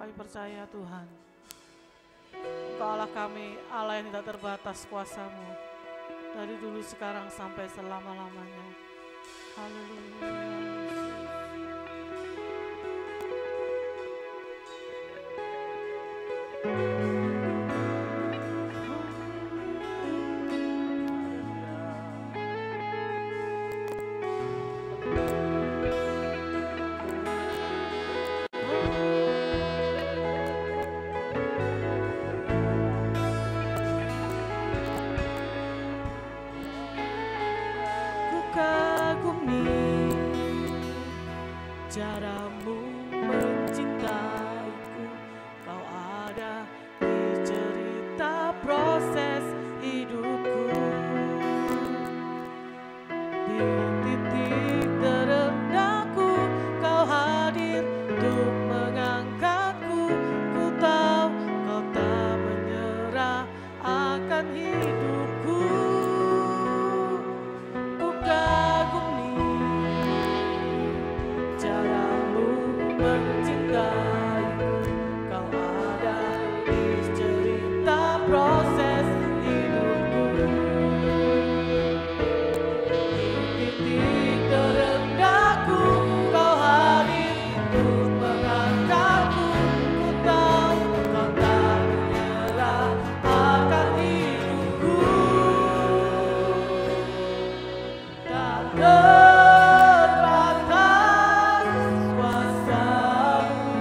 Kami percaya Tuhan, Engkau Allah kami, Allah yang tidak terbatas kuasa-Mu, dari dulu sekarang sampai selama-lamanya. Haleluya. Caramu mencintaiku, Kau ada di cerita proses hidupku. Di titik terendahku, Kau hadir untuk mengangkatku. Ku tahu Kau tak menyerah akan hidupku. Ku kagumi caramu mencintaiku, Kau ada di cerita proses hidupku. Di titik terendahku, Kau hadir untuk mengangkatku. Ku tahu Kau tak menyerah akan hidupku. Tak terbatas kuasa-Mu.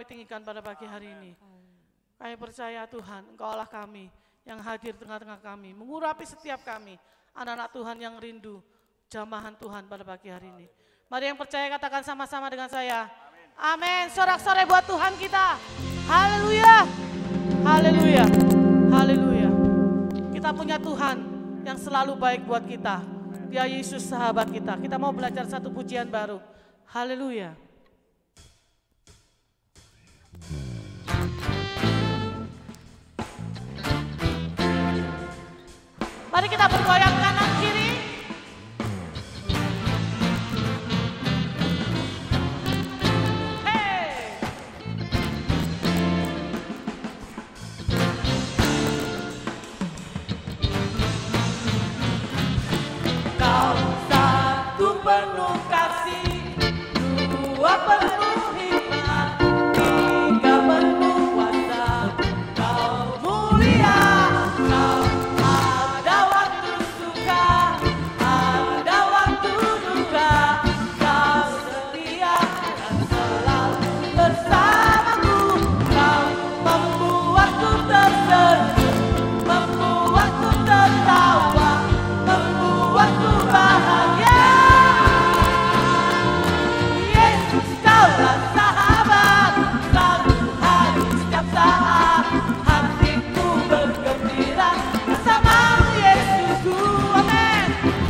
tinggikan pada pagi hari ini. Kami percaya Tuhan, Engkau Allah kami yang hadir tengah-tengah kami, mengurapi setiap kami, anak-anak Tuhan yang rindu jamahan Tuhan pada pagi hari ini. Mari yang percaya katakan sama-sama dengan saya. Amin. Sorak-sorai buat Tuhan kita. Haleluya. Haleluya. Haleluya. Kita punya Tuhan yang selalu baik buat kita. Dia Yesus sahabat kita. Kita mau belajar satu pujian baru. Haleluya. Mari kita bergoyang kanan kiri. Hey. Kau satu penuh kasih, dua penuh hikmat, tiga penuh kuasa. Kau mulia, kau ada waktu suka, ada waktu duka. Kau setia dan selalu bersamaku. Kau membuatku tersenyum, membuatku tertawa, membuatku bahagia. Yesus, Kaulah sahabat, selalu hadir setiap saat. Hatiku bergembira bersamamu Yesusku. Amin.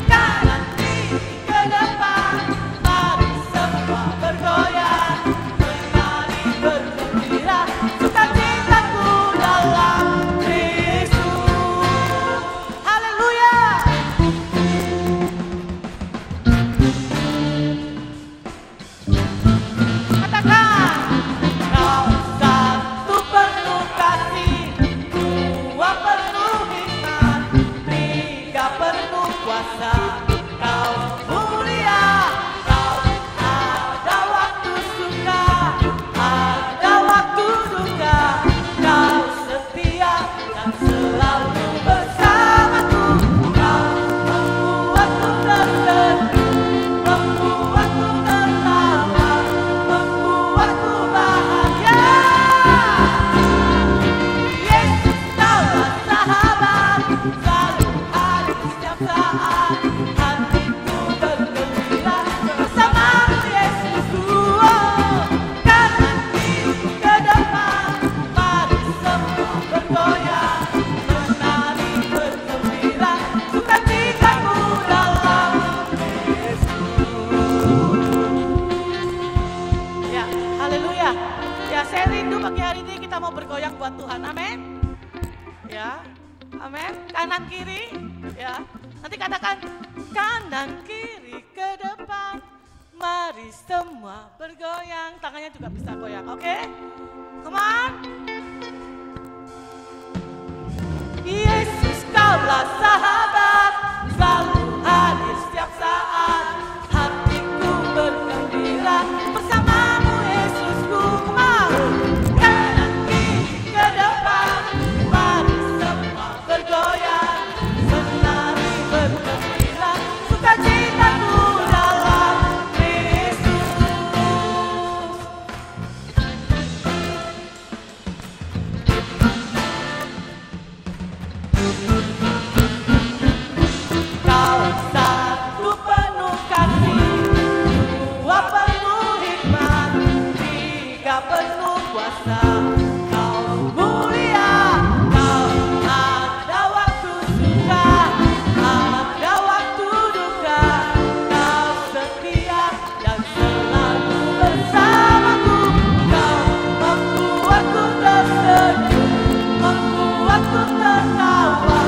Kanan kiri ke depan, mari semua bergoyang, menari bergembira, sukacitaku dalam Kristus. Haleluya. Katakan, kau satu penuh kasih, dua penuh hikmat, tiga penuh kuasa. Kau mulia, kau ada waktu suka, ada waktu duka. Kau setia dan selalu bersamaku. Kau membuatku tersenyum, membuatku tertawa, membuatku bahagia. Yesus, Kaulah sahabat, selalu hadir setiap saat. Hatiku bergembira bersamamu Yesusku. Oh, kanan kiri ke depan, mari semua bergoyang, menari bergembira, sukacitaku dalam Ya, haleluya. Ya, saya rindu pagi hari ini kita mau bergoyang buat Tuhan. Amin. Ya, amin. Kanan kiri, ya. Nanti katakan kanan kiri ke depan. Mari semua bergoyang. Tangannya juga bisa goyang, oke? Come on. Yesus, Kaulah sahabat, selalu hadir setiap saat. Hatiku bergembira bersamamu Yesusku. Come on. Kanan kiri ke depan, mari semua bergoyang, menari bergembira, sukacitaku dalam Kristus. Kau satu penuh kasih, dua penuh hikmat, tiga penuh kuasa. Kau mulia, kau ada waktu suka, ada waktu duka. Kau setia dan selalu bersamaku. Kau membuatku tersenyum, membuatku tertawa,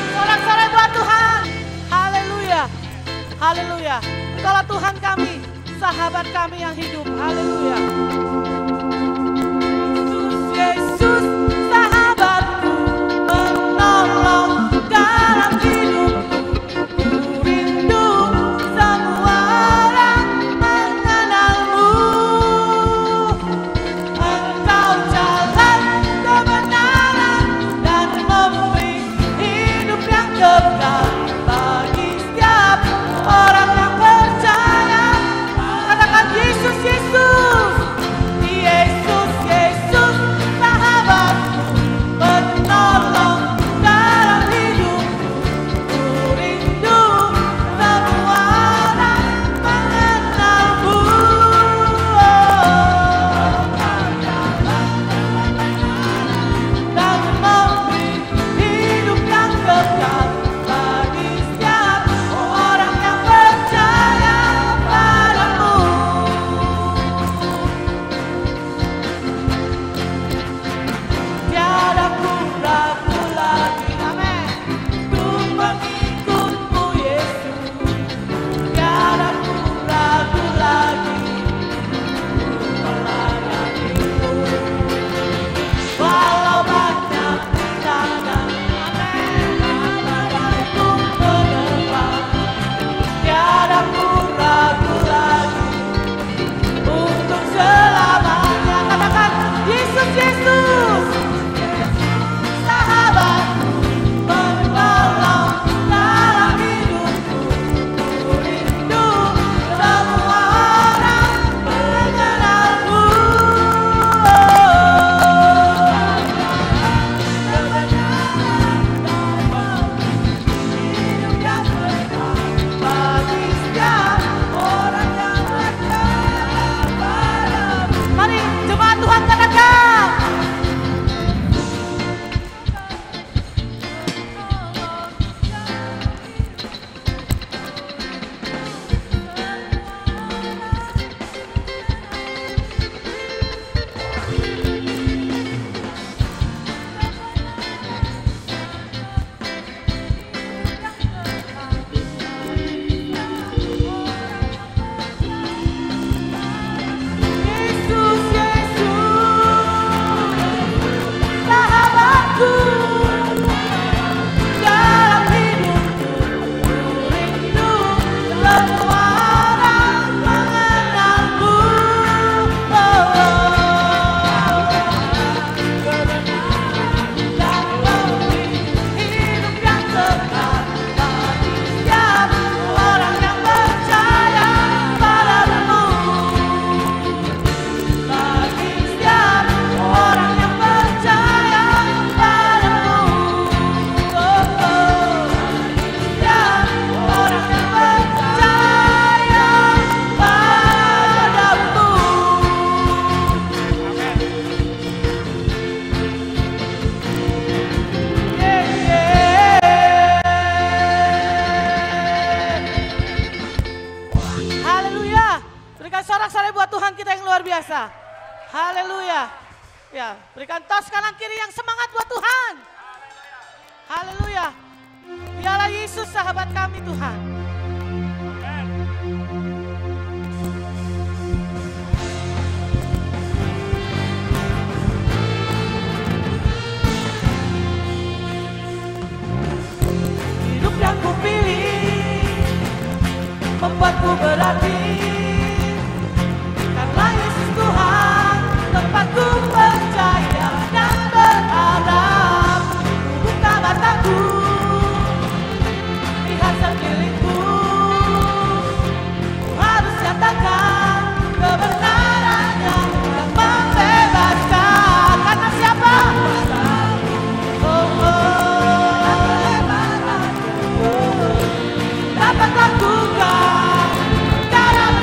Sorak-sorai buat Tuhan. Haleluya. Haleluya. Engkaulah Tuhan kami, sahabat kami yang hidup. Haleluya. Yesus, sahabatku, menolong dalam hidupku. Ku rindu semua orang mengenalmu. Engkau jalan kebenaran dan memberi hidup yang kekal bagi setiap orang yang percaya. Katakan Yesus, Yesus, Yesus, Yesus, sahabatku, penolong dalam hidupku. Ku rindu semua orang mengenalmu. Dan memberi hidup yang kekal bagi setiap orang yang percaya padamu. Tiada ku ragu lagi, amin, untuk mengikutmu Yesus. Tiada ku ragu lagi untuk melayanimu. Walau banyak rintangan, amin, badaiku menerpa. Tiada ku ragu lagi untuk selamanya. Katakan Yesus, Yesus, sahabatku, menolong dalam hidupku. Ku rindu semua orang mengenalmu. Hidup yang kekal bagi setiap orang yang percaya padamu. Mari jemaat Tuhan katakan. Yesus, Yesus, sahabatku, dalam hidupku. Ku rindu semua orang mengenalmu. Dan memberi hidup yang kekal bagi setiap orang yang percaya padamu. Bagi setiap orang yang percaya padamu. Setiap orang yang percaya padamu. Haleluya. Berikan sorak-sorai buat Tuhan kita yang luar biasa. Haleluya. Ya, berikan tos kanan kiri yang semangat buat Tuhan. Haleluya. Dialah Yesus sahabat kami Tuhan. Hidup yang kupilih membuatku berarti. Karena Yesus Tuhan tempatku percaya dan berharap. Buka mataku, lihat sekelilingku. Ku harus nyatakan kebenaran yang membebaskan. Karena siapa? Dapat lakukan dalam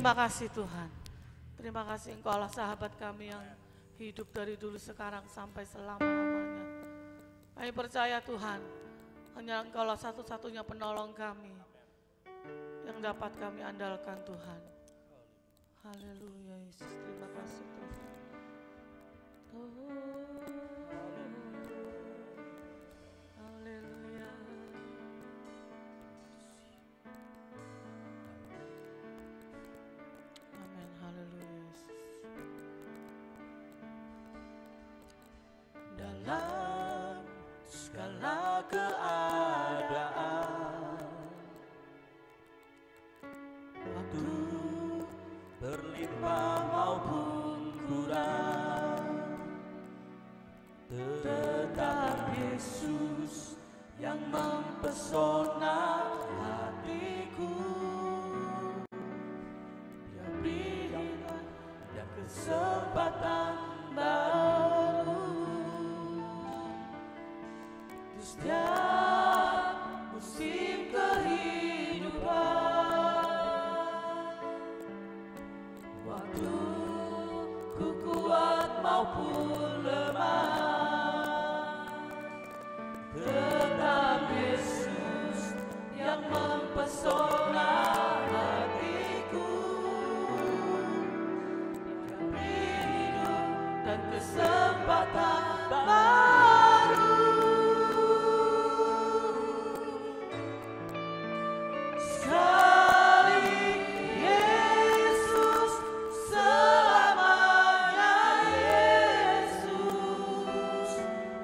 Terima kasih Tuhan. Terima kasih Engkau Allah sahabat kami yang hidup dari dulu sekarang sampai selama-lamanya. Kami percaya Tuhan, hanya Engkau lah satu-satunya penolong kami yang dapat kami andalkan Tuhan. Haleluya Yesus, terima kasih Tuhan. Haleluya. Amin, haleluya Yesus. Dalam segala keadaan, waktu berlimpah maupun kurang, tetap Yesus yang mempesona hatiku. Dia berikan dan kesempatan baru di setiap musim kehidupan. Waktu ku kuat maupun lemah, tetap Yesus yang mempesona hatiku. Dia beri hidup dan kesempatan baru. Sekali Yesus, selamanya Yesus,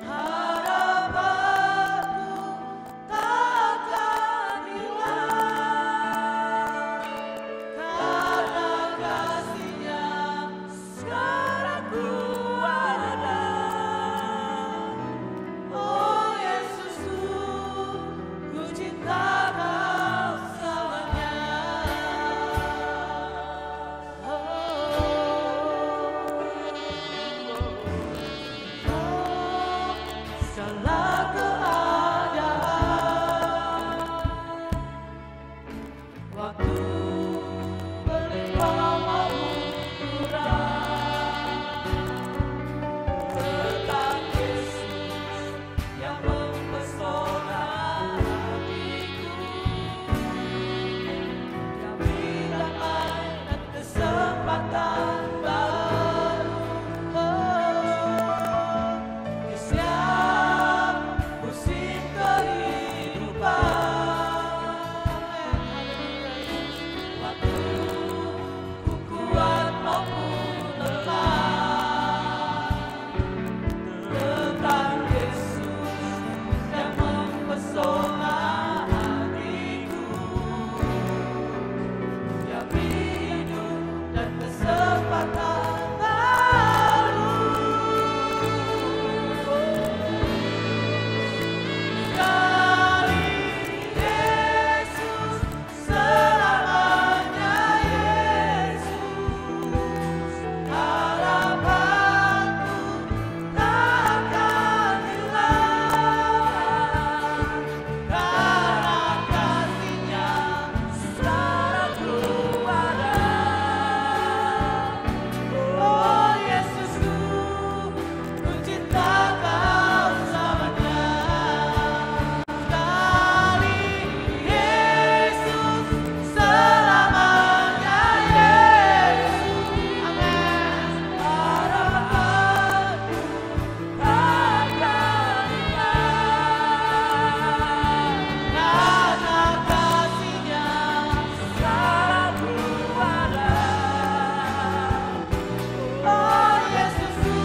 harapanku takkan hilang, karena kasih-Nya sekarang ku ada. Oh Yesusku, ku cinta Kau selamanya. Segala keadaan, waktu berlimpah maupun kurang, tetap Yesus yang mempesona hatiku. Dia beri damai dan kesempatan baru di setiap musim kehidupan. Waktu ku kuat maupun lemah, tetap Yesus yang mempesona hatiku. Dia beri hidup dan kesempatan baru. Sekali Yesus, selamanya Yesus, harapanku takkan hilang, karena kasih-Nya sekarang ku ada. Oh Yesusku, ku cinta Kau selamanya. Sekali Yesus, selamanya Yesus, amin. Harapanku takkan hilang, karena kasih-Nya sekarang ku ada. Oh Yesusku,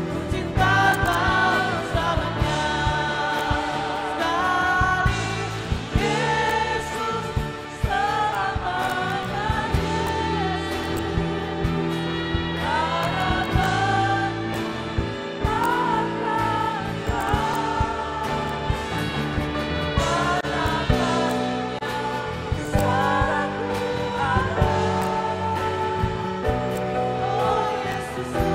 ku cinta Kau selamanya. Sekali Yesus, selamanya Yesus, harapanku takkan hilang, sekarang ku ada. Oh Yesusku,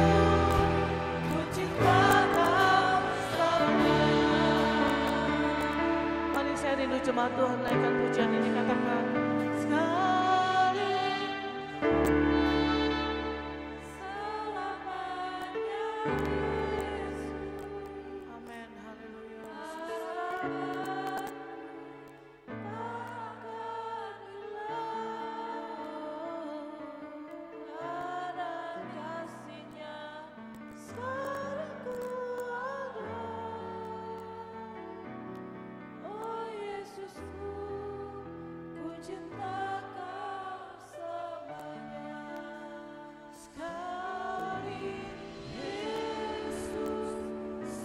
ku cinta Kau selamanya. Mari saya rindu jemaat Tuhan naikkan pujian ini, katakan sekali cinta Kau selamanya. Sekali Yesus,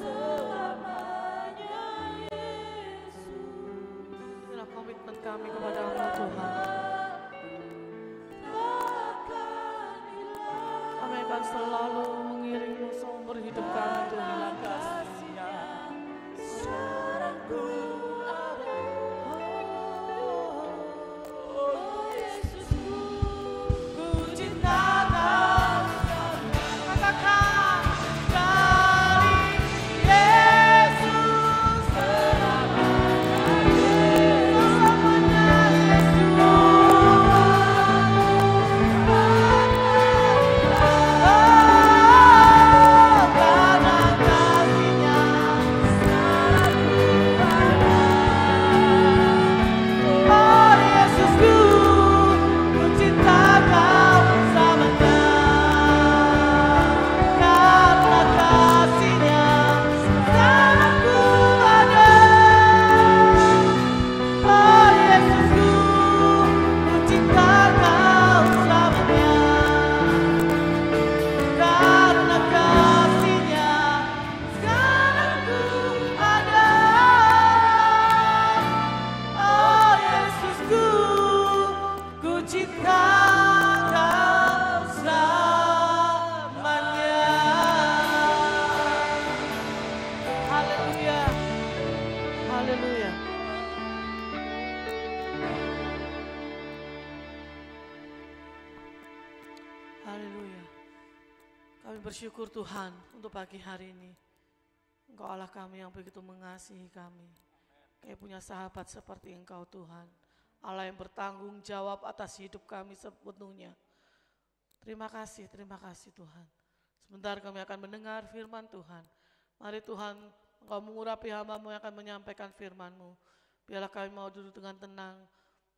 selamanya Yesus. Inilah komitmen kami kepada Engkau Tuhan. Takkan hilang Kami akan selalu mengiringmu seumur hidup kami Tuhan. kasih-Nya, sejarahku ada. Oh Yesusku, ku cinta Kau. Katakan sekali Yesus selamanya bersyukur Tuhan untuk pagi hari ini. Engkau Allah kami yang begitu mengasihi kami. Kami punya sahabat seperti Engkau Tuhan. Allah yang bertanggung jawab atas hidup kami sepenuhnya. Terima kasih Tuhan. Sebentar kami akan mendengar firman Tuhan. Mari Tuhan, Engkau mengurapi hamba-Mu yang akan menyampaikan firman-Mu. Biarlah kami mau duduk dengan tenang,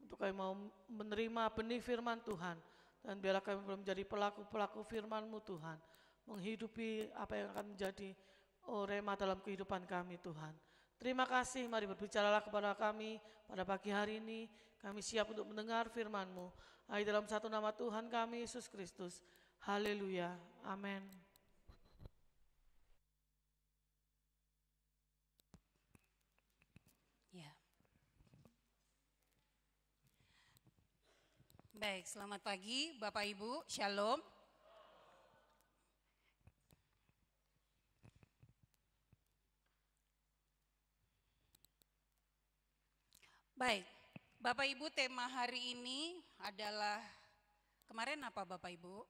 untuk kami mau menerima benih firman Tuhan. Dan biarlah kami belum menjadi pelaku-pelaku firman-Mu Tuhan. Menghidupi apa yang akan menjadi rema dalam kehidupan kami Tuhan. Terima kasih, mari berbicaralah kepada kami pada pagi hari ini. Kami siap untuk mendengar firman-Mu. Hai dalam satu nama Tuhan kami, Yesus Kristus. Haleluya. Amin. Ya. Baik, selamat pagi Bapak Ibu, Shalom. Baik, Bapak Ibu, tema hari ini adalah, kemarin apa Bapak Ibu?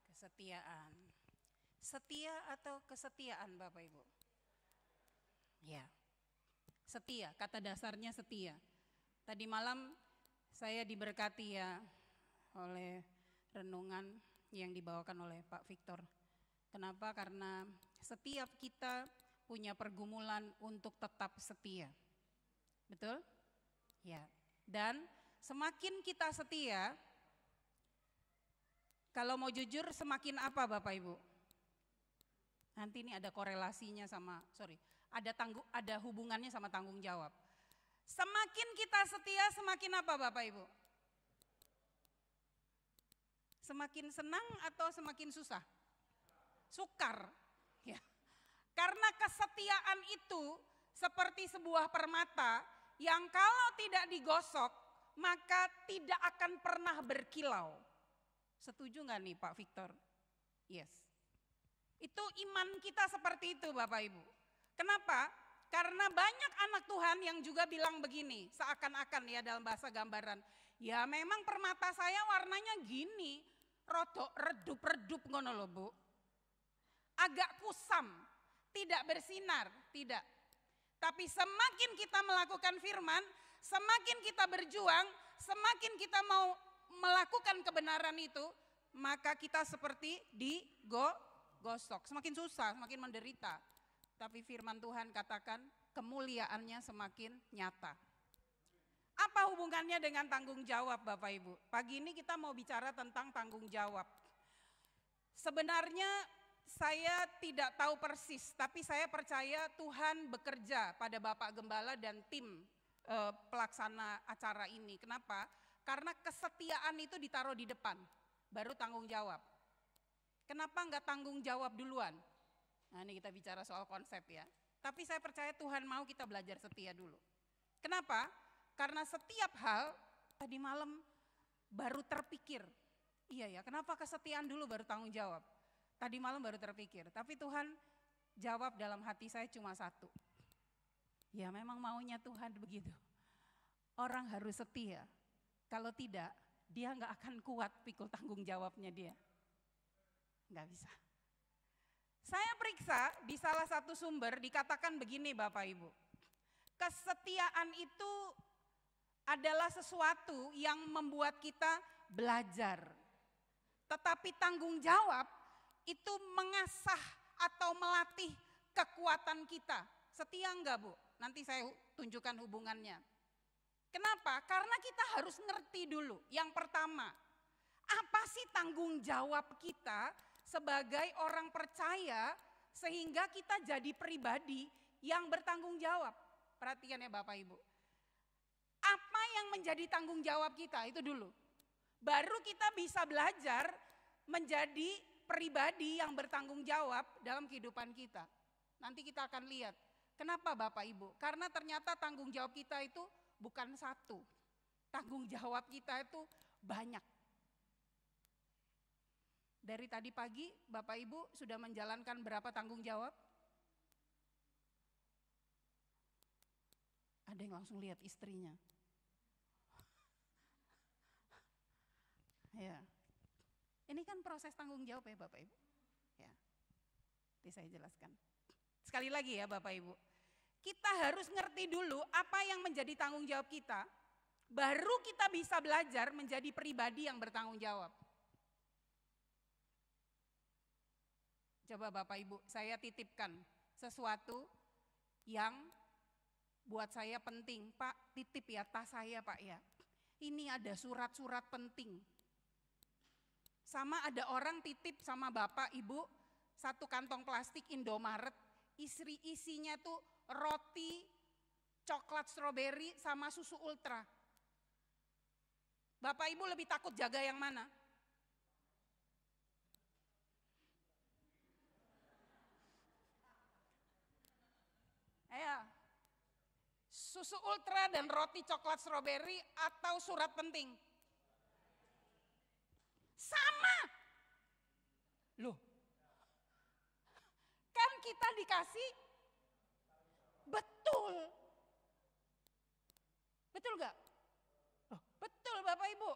Kesetiaan. Setia atau kesetiaan Bapak Ibu? Ya, setia, kata dasarnya setia. Tadi malam saya diberkati ya oleh renungan yang dibawakan oleh Pak Victor. Kenapa? Karena setiap kita punya pergumulan untuk tetap setia. Betul? Ya. Dan semakin kita setia, kalau mau jujur semakin apa Bapak Ibu? Nanti ini ada korelasinya sama, ada hubungannya sama tanggung jawab. Semakin kita setia, semakin apa Bapak Ibu? Semakin senang atau semakin susah? Sukar. Ya. Karena kesetiaan itu seperti sebuah permata yang kalau tidak digosok maka tidak akan pernah berkilau. Setuju nggak nih Pak Victor? Yes. Itu iman kita seperti itu Bapak Ibu. Kenapa? Karena banyak anak Tuhan yang juga bilang begini, seakan-akan ya dalam bahasa gambaran. Ya memang permata saya warnanya gini, rodok redup-redup ngono lho Bu. Agak kusam, tidak bersinar, tidak. Tapi semakin kita melakukan firman, semakin kita berjuang, semakin kita mau melakukan kebenaran itu, maka kita seperti digosok. Semakin susah, semakin menderita. Tapi firman Tuhan katakan kemuliaannya semakin nyata. Apa hubungannya dengan tanggung jawab Bapak Ibu? Pagi ini kita mau bicara tentang tanggung jawab. Sebenarnya saya tidak tahu persis, tapi saya percaya Tuhan bekerja pada Bapak Gembala dan tim pelaksana acara ini. Kenapa? Karena kesetiaan itu ditaruh di depan, baru tanggung jawab. Kenapa enggak tanggung jawab duluan? Nah ini kita bicara soal konsep ya. Tapi saya percaya Tuhan mau kita belajar setia dulu. Kenapa? Karena setiap hal tadi malam baru terpikir. Iya ya, kenapa kesetiaan dulu baru tanggung jawab? Tadi malam baru terpikir. Tapi Tuhan jawab dalam hati saya cuma satu. Ya memang maunya Tuhan begitu. Orang harus setia. Kalau tidak, dia nggak akan kuat pikul tanggung jawabnya dia. Nggak bisa. Saya periksa di salah satu sumber dikatakan begini Bapak Ibu. Kesetiaan itu adalah sesuatu yang membuat kita belajar. Tetapi tanggung jawab itu mengasah atau melatih kekuatan kita. Setia enggak Bu? Nanti saya tunjukkan hubungannya. Kenapa? Karena kita harus ngerti dulu. Yang pertama, apa sih tanggung jawab kita sebagai orang percaya sehingga kita jadi pribadi yang bertanggung jawab. Perhatikan ya Bapak Ibu. Apa yang menjadi tanggung jawab kita itu dulu. Baru kita bisa belajar menjadi pribadi yang bertanggung jawab dalam kehidupan kita. Nanti kita akan lihat. Kenapa Bapak Ibu? Karena ternyata tanggung jawab kita itu bukan satu. Tanggung jawab kita itu banyak. Dari tadi pagi Bapak Ibu sudah menjalankan berapa tanggung jawab? Ada yang langsung lihat istrinya. Ya. Ini kan proses tanggung jawab ya Bapak Ibu. Ya. Nanti saya jelaskan. Sekali lagi ya Bapak Ibu. Kita harus ngerti dulu apa yang menjadi tanggung jawab kita. Baru kita bisa belajar menjadi pribadi yang bertanggung jawab. Coba Bapak Ibu, saya titipkan sesuatu yang buat saya penting. Pak, titip ya tas saya Pak ya. Ini ada surat-surat penting. Sama ada orang titip sama Bapak Ibu, satu kantong plastik Indomaret, isinya tuh roti, coklat stroberi sama susu ultra. Bapak Ibu lebih takut jaga yang mana? Susu ultra dan roti coklat stroberi atau surat penting? Sama. Loh. Kan kita dikasih betul. Betul gak? Oh, betul Bapak Ibu.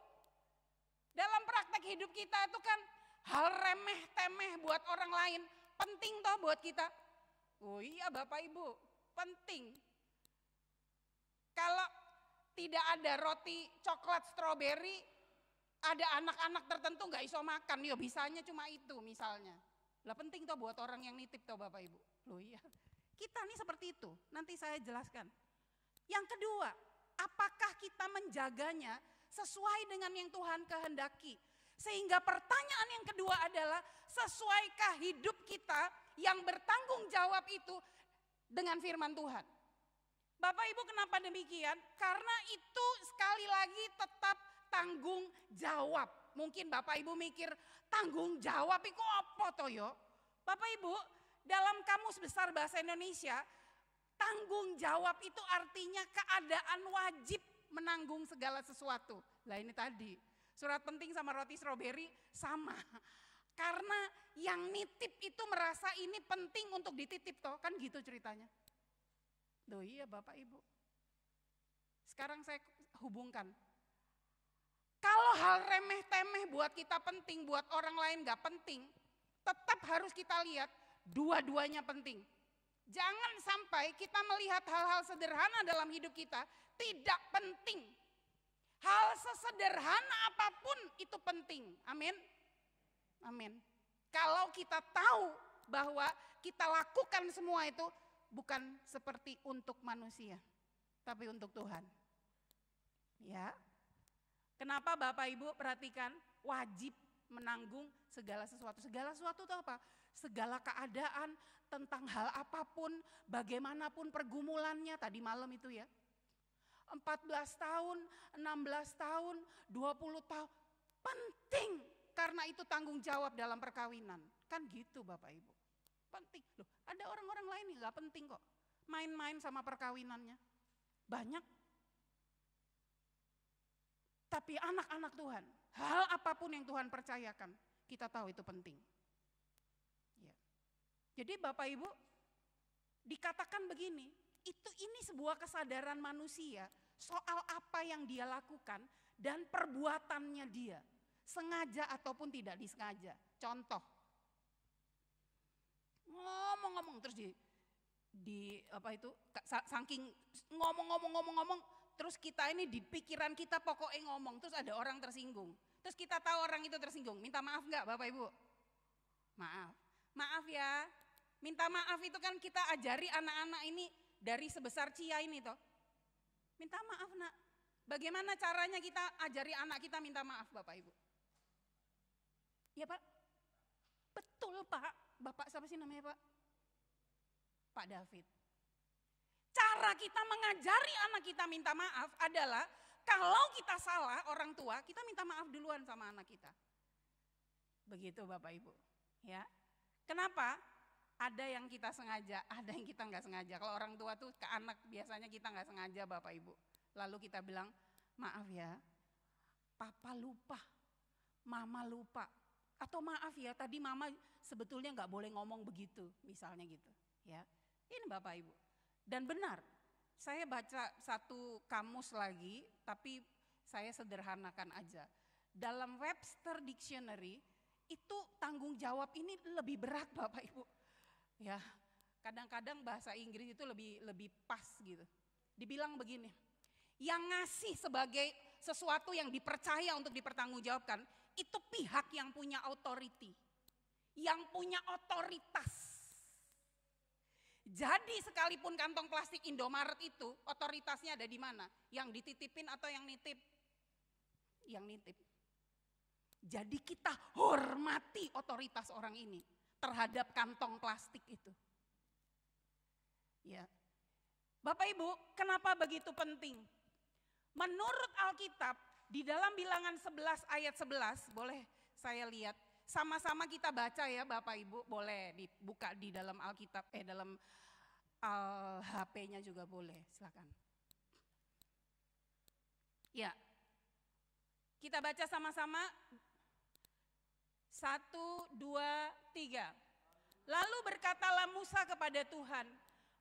Dalam praktek hidup kita itu kan hal remeh-temeh buat orang lain. Penting toh buat kita. Oh iya Bapak Ibu, penting. Kalau tidak ada roti coklat stroberi, ada anak-anak tertentu gak iso makan, ya bisanya cuma itu misalnya. Lah penting toh buat orang yang nitip toh Bapak Ibu. Loh iya, kita nih seperti itu, nanti saya jelaskan. Yang kedua, apakah kita menjaganya sesuai dengan yang Tuhan kehendaki? Sehingga pertanyaan yang kedua adalah, sesuaikah hidup kita yang bertanggung jawab itu dengan firman Tuhan? Bapak Ibu kenapa demikian? Karena itu sekali lagi tetap tanggung jawab. Mungkin Bapak Ibu mikir tanggung jawab itu apa toh yo? Bapak Ibu dalam Kamus Besar Bahasa Indonesia, tanggung jawab itu artinya keadaan wajib menanggung segala sesuatu. Lah ini tadi, surat penting sama roti stroberi sama. Karena yang nitip itu merasa ini penting untuk dititip toh, kan gitu ceritanya. Loh iya Bapak Ibu. Sekarang saya hubungkan. Kalau hal remeh-temeh buat kita penting, buat orang lain gak penting, tetap harus kita lihat dua-duanya penting. Jangan sampai kita melihat hal-hal sederhana dalam hidup kita tidak penting. Hal sesederhana apapun itu penting. Amin. Amin. Kalau kita tahu bahwa kita lakukan semua itu bukan seperti untuk manusia, tapi untuk Tuhan. Ya. Kenapa Bapak Ibu perhatikan wajib menanggung segala sesuatu. Segala sesuatu itu apa? Segala keadaan tentang hal apapun, bagaimanapun pergumulannya tadi malam itu ya. 14 tahun, 16 tahun, 20 tahun. Penting karena itu tanggung jawab dalam perkawinan. Kan gitu Bapak Ibu. Penting. Loh, ada orang-orang lain yang gak penting kok. Main-main sama perkawinannya. Banyak. Tapi anak-anak Tuhan, hal apapun yang Tuhan percayakan, kita tahu itu penting. Ya. Jadi Bapak Ibu, dikatakan begini, ini sebuah kesadaran manusia soal apa yang dia lakukan dan perbuatannya dia. Sengaja ataupun tidak disengaja. Contoh, ngomong-ngomong terus saking ngomong, terus kita ini di pikiran kita pokoknya ngomong, terus ada orang tersinggung. Terus kita tahu orang itu tersinggung, minta maaf enggak Bapak Ibu? Maaf ya. Minta maaf itu kan kita ajari anak-anak ini dari sebesar Cia ini toh. Minta maaf nak. Bagaimana caranya kita ajari anak kita minta maaf Bapak Ibu? Ya Pak? Betul Pak. Bapak siapa sih namanya Pak? Pak David. Cara kita mengajari anak kita minta maaf adalah kalau kita salah orang tua, kita minta maaf duluan sama anak kita. Begitu Bapak Ibu. Ya. Kenapa? Ada yang kita sengaja, ada yang kita nggak sengaja. Kalau orang tua tuh ke anak biasanya kita nggak sengaja Bapak Ibu. Lalu kita bilang, maaf ya, papa lupa, mama lupa. Atau maaf ya, tadi mama sebetulnya nggak boleh ngomong begitu, misalnya gitu. Ya, ini Bapak Ibu. Dan benar, saya baca satu kamus lagi, tapi saya sederhanakan aja. Dalam Webster Dictionary, itu tanggung jawab ini lebih berat Bapak Ibu. Ya, kadang-kadang bahasa Inggris itu lebih pas gitu. Dibilang begini, yang ngasih sebagai sesuatu yang dipercaya untuk dipertanggungjawabkan, itu pihak yang punya authority, yang punya otoritas. Jadi sekalipun kantong plastik Indomaret itu, otoritasnya ada di mana? Yang dititipin atau yang nitip? Yang nitip. Jadi kita hormati otoritas orang ini terhadap kantong plastik itu. Ya. Bapak Ibu, kenapa begitu penting? Menurut Alkitab, di dalam Bilangan 11 ayat 11, boleh saya lihat, sama-sama kita baca ya Bapak Ibu, boleh dibuka di dalam Alkitab, dalam HP-nya juga boleh, silakan. Ya, kita baca sama-sama. 1, 2, 3. Lalu berkatalah Musa kepada Tuhan,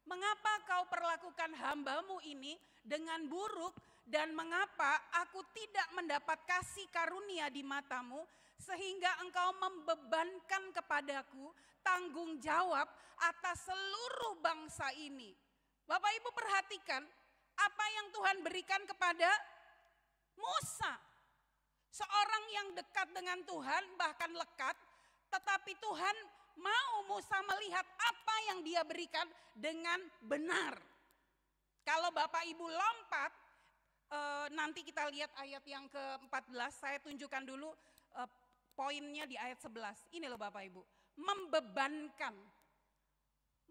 mengapa kau perlakukan hambamu ini dengan buruk dan mengapa aku tidak mendapat kasih karunia di matamu sehingga engkau membebankan kepadaku tanggung jawab atas seluruh bangsa ini. Bapak Ibu perhatikan apa yang Tuhan berikan kepada Musa. Seorang yang dekat dengan Tuhan, bahkan lekat, tetapi Tuhan mau Musa melihat apa yang dia berikan dengan benar. Kalau Bapak Ibu lompat, nanti kita lihat ayat yang ke-14, saya tunjukkan dulu poinnya di ayat 11. Ini loh Bapak Ibu, membebankan.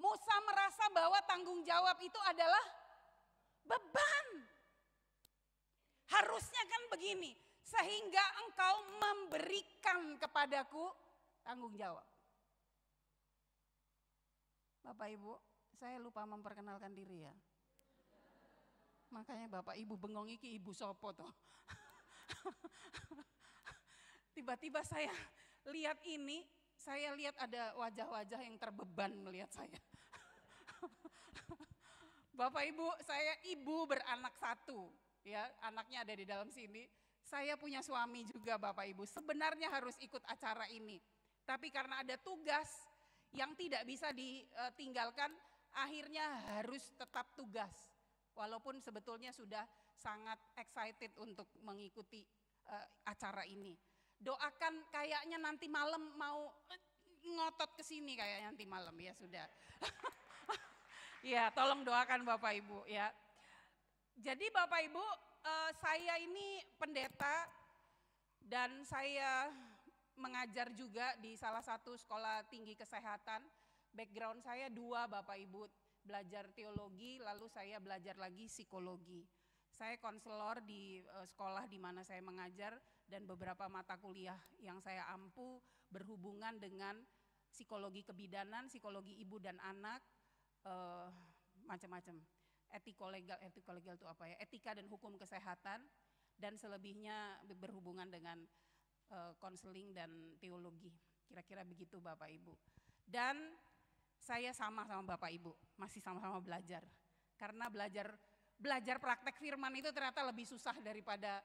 Musa merasa bahwa tanggung jawab itu adalah beban. Harusnya kan begini, sehingga engkau memberikan kepadaku tanggung jawab. Bapak Ibu, saya lupa memperkenalkan diri ya. Makanya Bapak Ibu bengong iki Ibu sopo toh. Tiba-tiba saya lihat ini, saya lihat ada wajah-wajah yang terbeban melihat saya. Bapak Ibu, saya ibu beranak satu, ya anaknya ada di dalam sini. Saya punya suami juga Bapak Ibu, sebenarnya harus ikut acara ini. Tapi karena ada tugas yang tidak bisa ditinggalkan, akhirnya harus tetap tugas. Walaupun sebetulnya sudah sangat excited untuk mengikuti acara ini. Doakan kayaknya nanti malam mau ngotot ke sini kayak nanti malam ya sudah. Ya tolong doakan Bapak Ibu ya. Jadi Bapak Ibu, saya ini pendeta dan saya mengajar juga di salah satu sekolah tinggi kesehatan. Background saya 2 Bapak Ibu, belajar teologi lalu saya belajar lagi psikologi. Saya konselor di sekolah di mana saya mengajar dan beberapa mata kuliah yang saya ampu berhubungan dengan psikologi kebidanan, psikologi ibu dan anak, macam-macam. Etikolegal itu apa ya? Etika dan hukum kesehatan, dan selebihnya berhubungan dengan konseling dan teologi. Kira-kira begitu Bapak Ibu. Dan saya sama Bapak Ibu, masih sama-sama belajar. Karena belajar praktek firman itu ternyata lebih susah daripada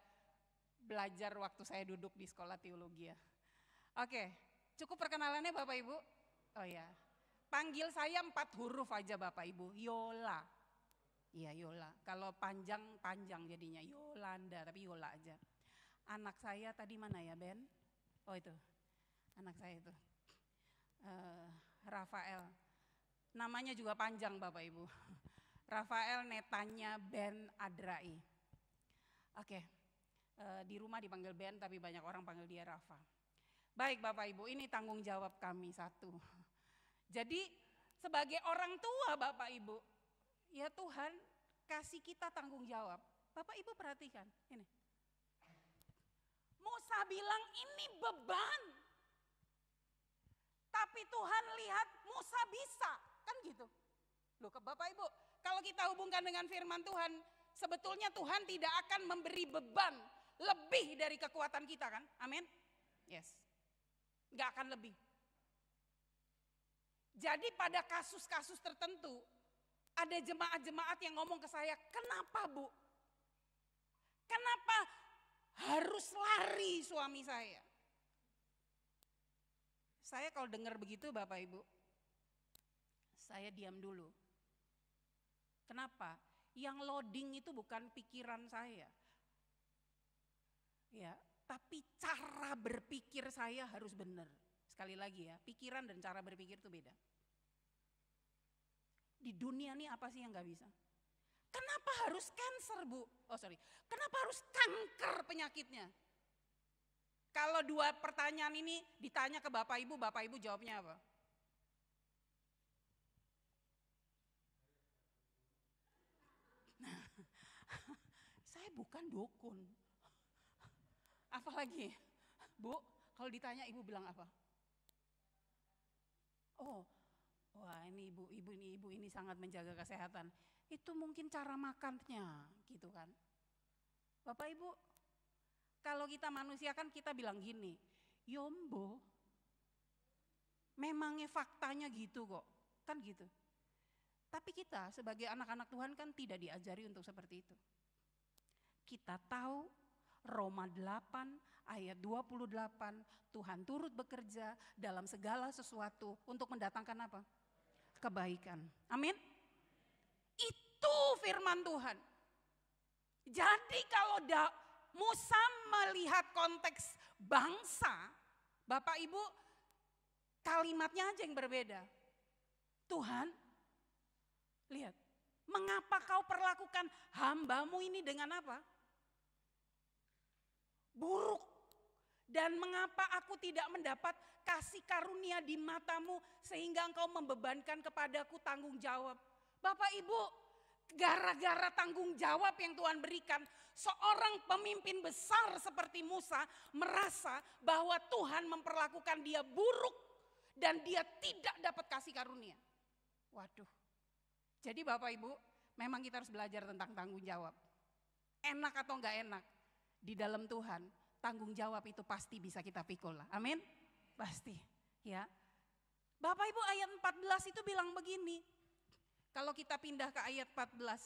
belajar waktu saya duduk di sekolah teologi ya. Oke, cukup perkenalannya Bapak Ibu? Oh ya, panggil saya 4 huruf aja Bapak Ibu, Yola. Iya Yola, kalau panjang jadinya Yolanda, tapi Yola aja. Anak saya tadi mana ya Ben? Oh itu, anak saya itu, Rafael. Namanya juga panjang Bapak Ibu. Rafael Netanya Ben Adrai. Oke, di rumah dipanggil Ben tapi banyak orang panggil dia Rafa. Baik Bapak Ibu, ini tanggung jawab kami satu. Jadi sebagai orang tua Bapak Ibu, ya Tuhan kasih kita tanggung jawab. Bapak Ibu perhatikan, ini. Musa bilang ini beban. Tapi Tuhan lihat Musa bisa, kan gitu. Loh Bapak Ibu, kalau kita hubungkan dengan firman Tuhan, sebetulnya Tuhan tidak akan memberi beban lebih dari kekuatan kita kan, amin? Yes, gak akan lebih. Jadi pada kasus-kasus tertentu, ada jemaat-jemaat yang ngomong ke saya, kenapa Bu? Kenapa harus lari suami saya? Saya kalau dengar begitu Bapak Ibu, saya diam dulu. Kenapa? Yang loading itu bukan pikiran saya. Ya, tapi cara berpikir saya harus benar. Sekali lagi ya, pikiran dan cara berpikir itu beda. Di dunia ini apa sih yang gak bisa? Kenapa harus cancer Bu? Kenapa harus kanker penyakitnya? Kalau 2 pertanyaan ini ditanya ke Bapak Ibu jawabnya apa? Nah, saya bukan dukun. Apalagi, Bu, kalau ditanya Ibu bilang apa? Oh, wah ini ibu ini sangat menjaga kesehatan. Itu mungkin cara makannya, gitu kan. Bapak Ibu, kalau kita manusia kan kita bilang gini, Yombo, memangnya faktanya gitu kok, kan gitu. Tapi kita sebagai anak-anak Tuhan kan tidak diajari untuk seperti itu. Kita tahu Roma 8 ayat 28, Tuhan turut bekerja dalam segala sesuatu untuk mendatangkan apa? Kebaikan. Amin. Itu firman Tuhan. Jadi kalau Musa melihat konteks bangsa, Bapak Ibu, kalimatnya aja yang berbeda. Tuhan, lihat, mengapa kau perlakukan hambamu ini dengan apa? Buruk. Dan mengapa aku tidak mendapat kasih karunia di matamu sehingga engkau membebankan kepadaku tanggung jawab. Bapak Ibu, gara-gara tanggung jawab yang Tuhan berikan, seorang pemimpin besar seperti Musa merasa bahwa Tuhan memperlakukan dia buruk dan dia tidak dapat kasih karunia. Waduh. Jadi Bapak Ibu, memang kita harus belajar tentang tanggung jawab. Enak atau enggak enak, di dalam Tuhan tanggung jawab itu pasti bisa kita pikul lah. Amin? Pasti. Ya. Bapak Ibu ayat 14 itu bilang begini. Kalau kita pindah ke ayat 14.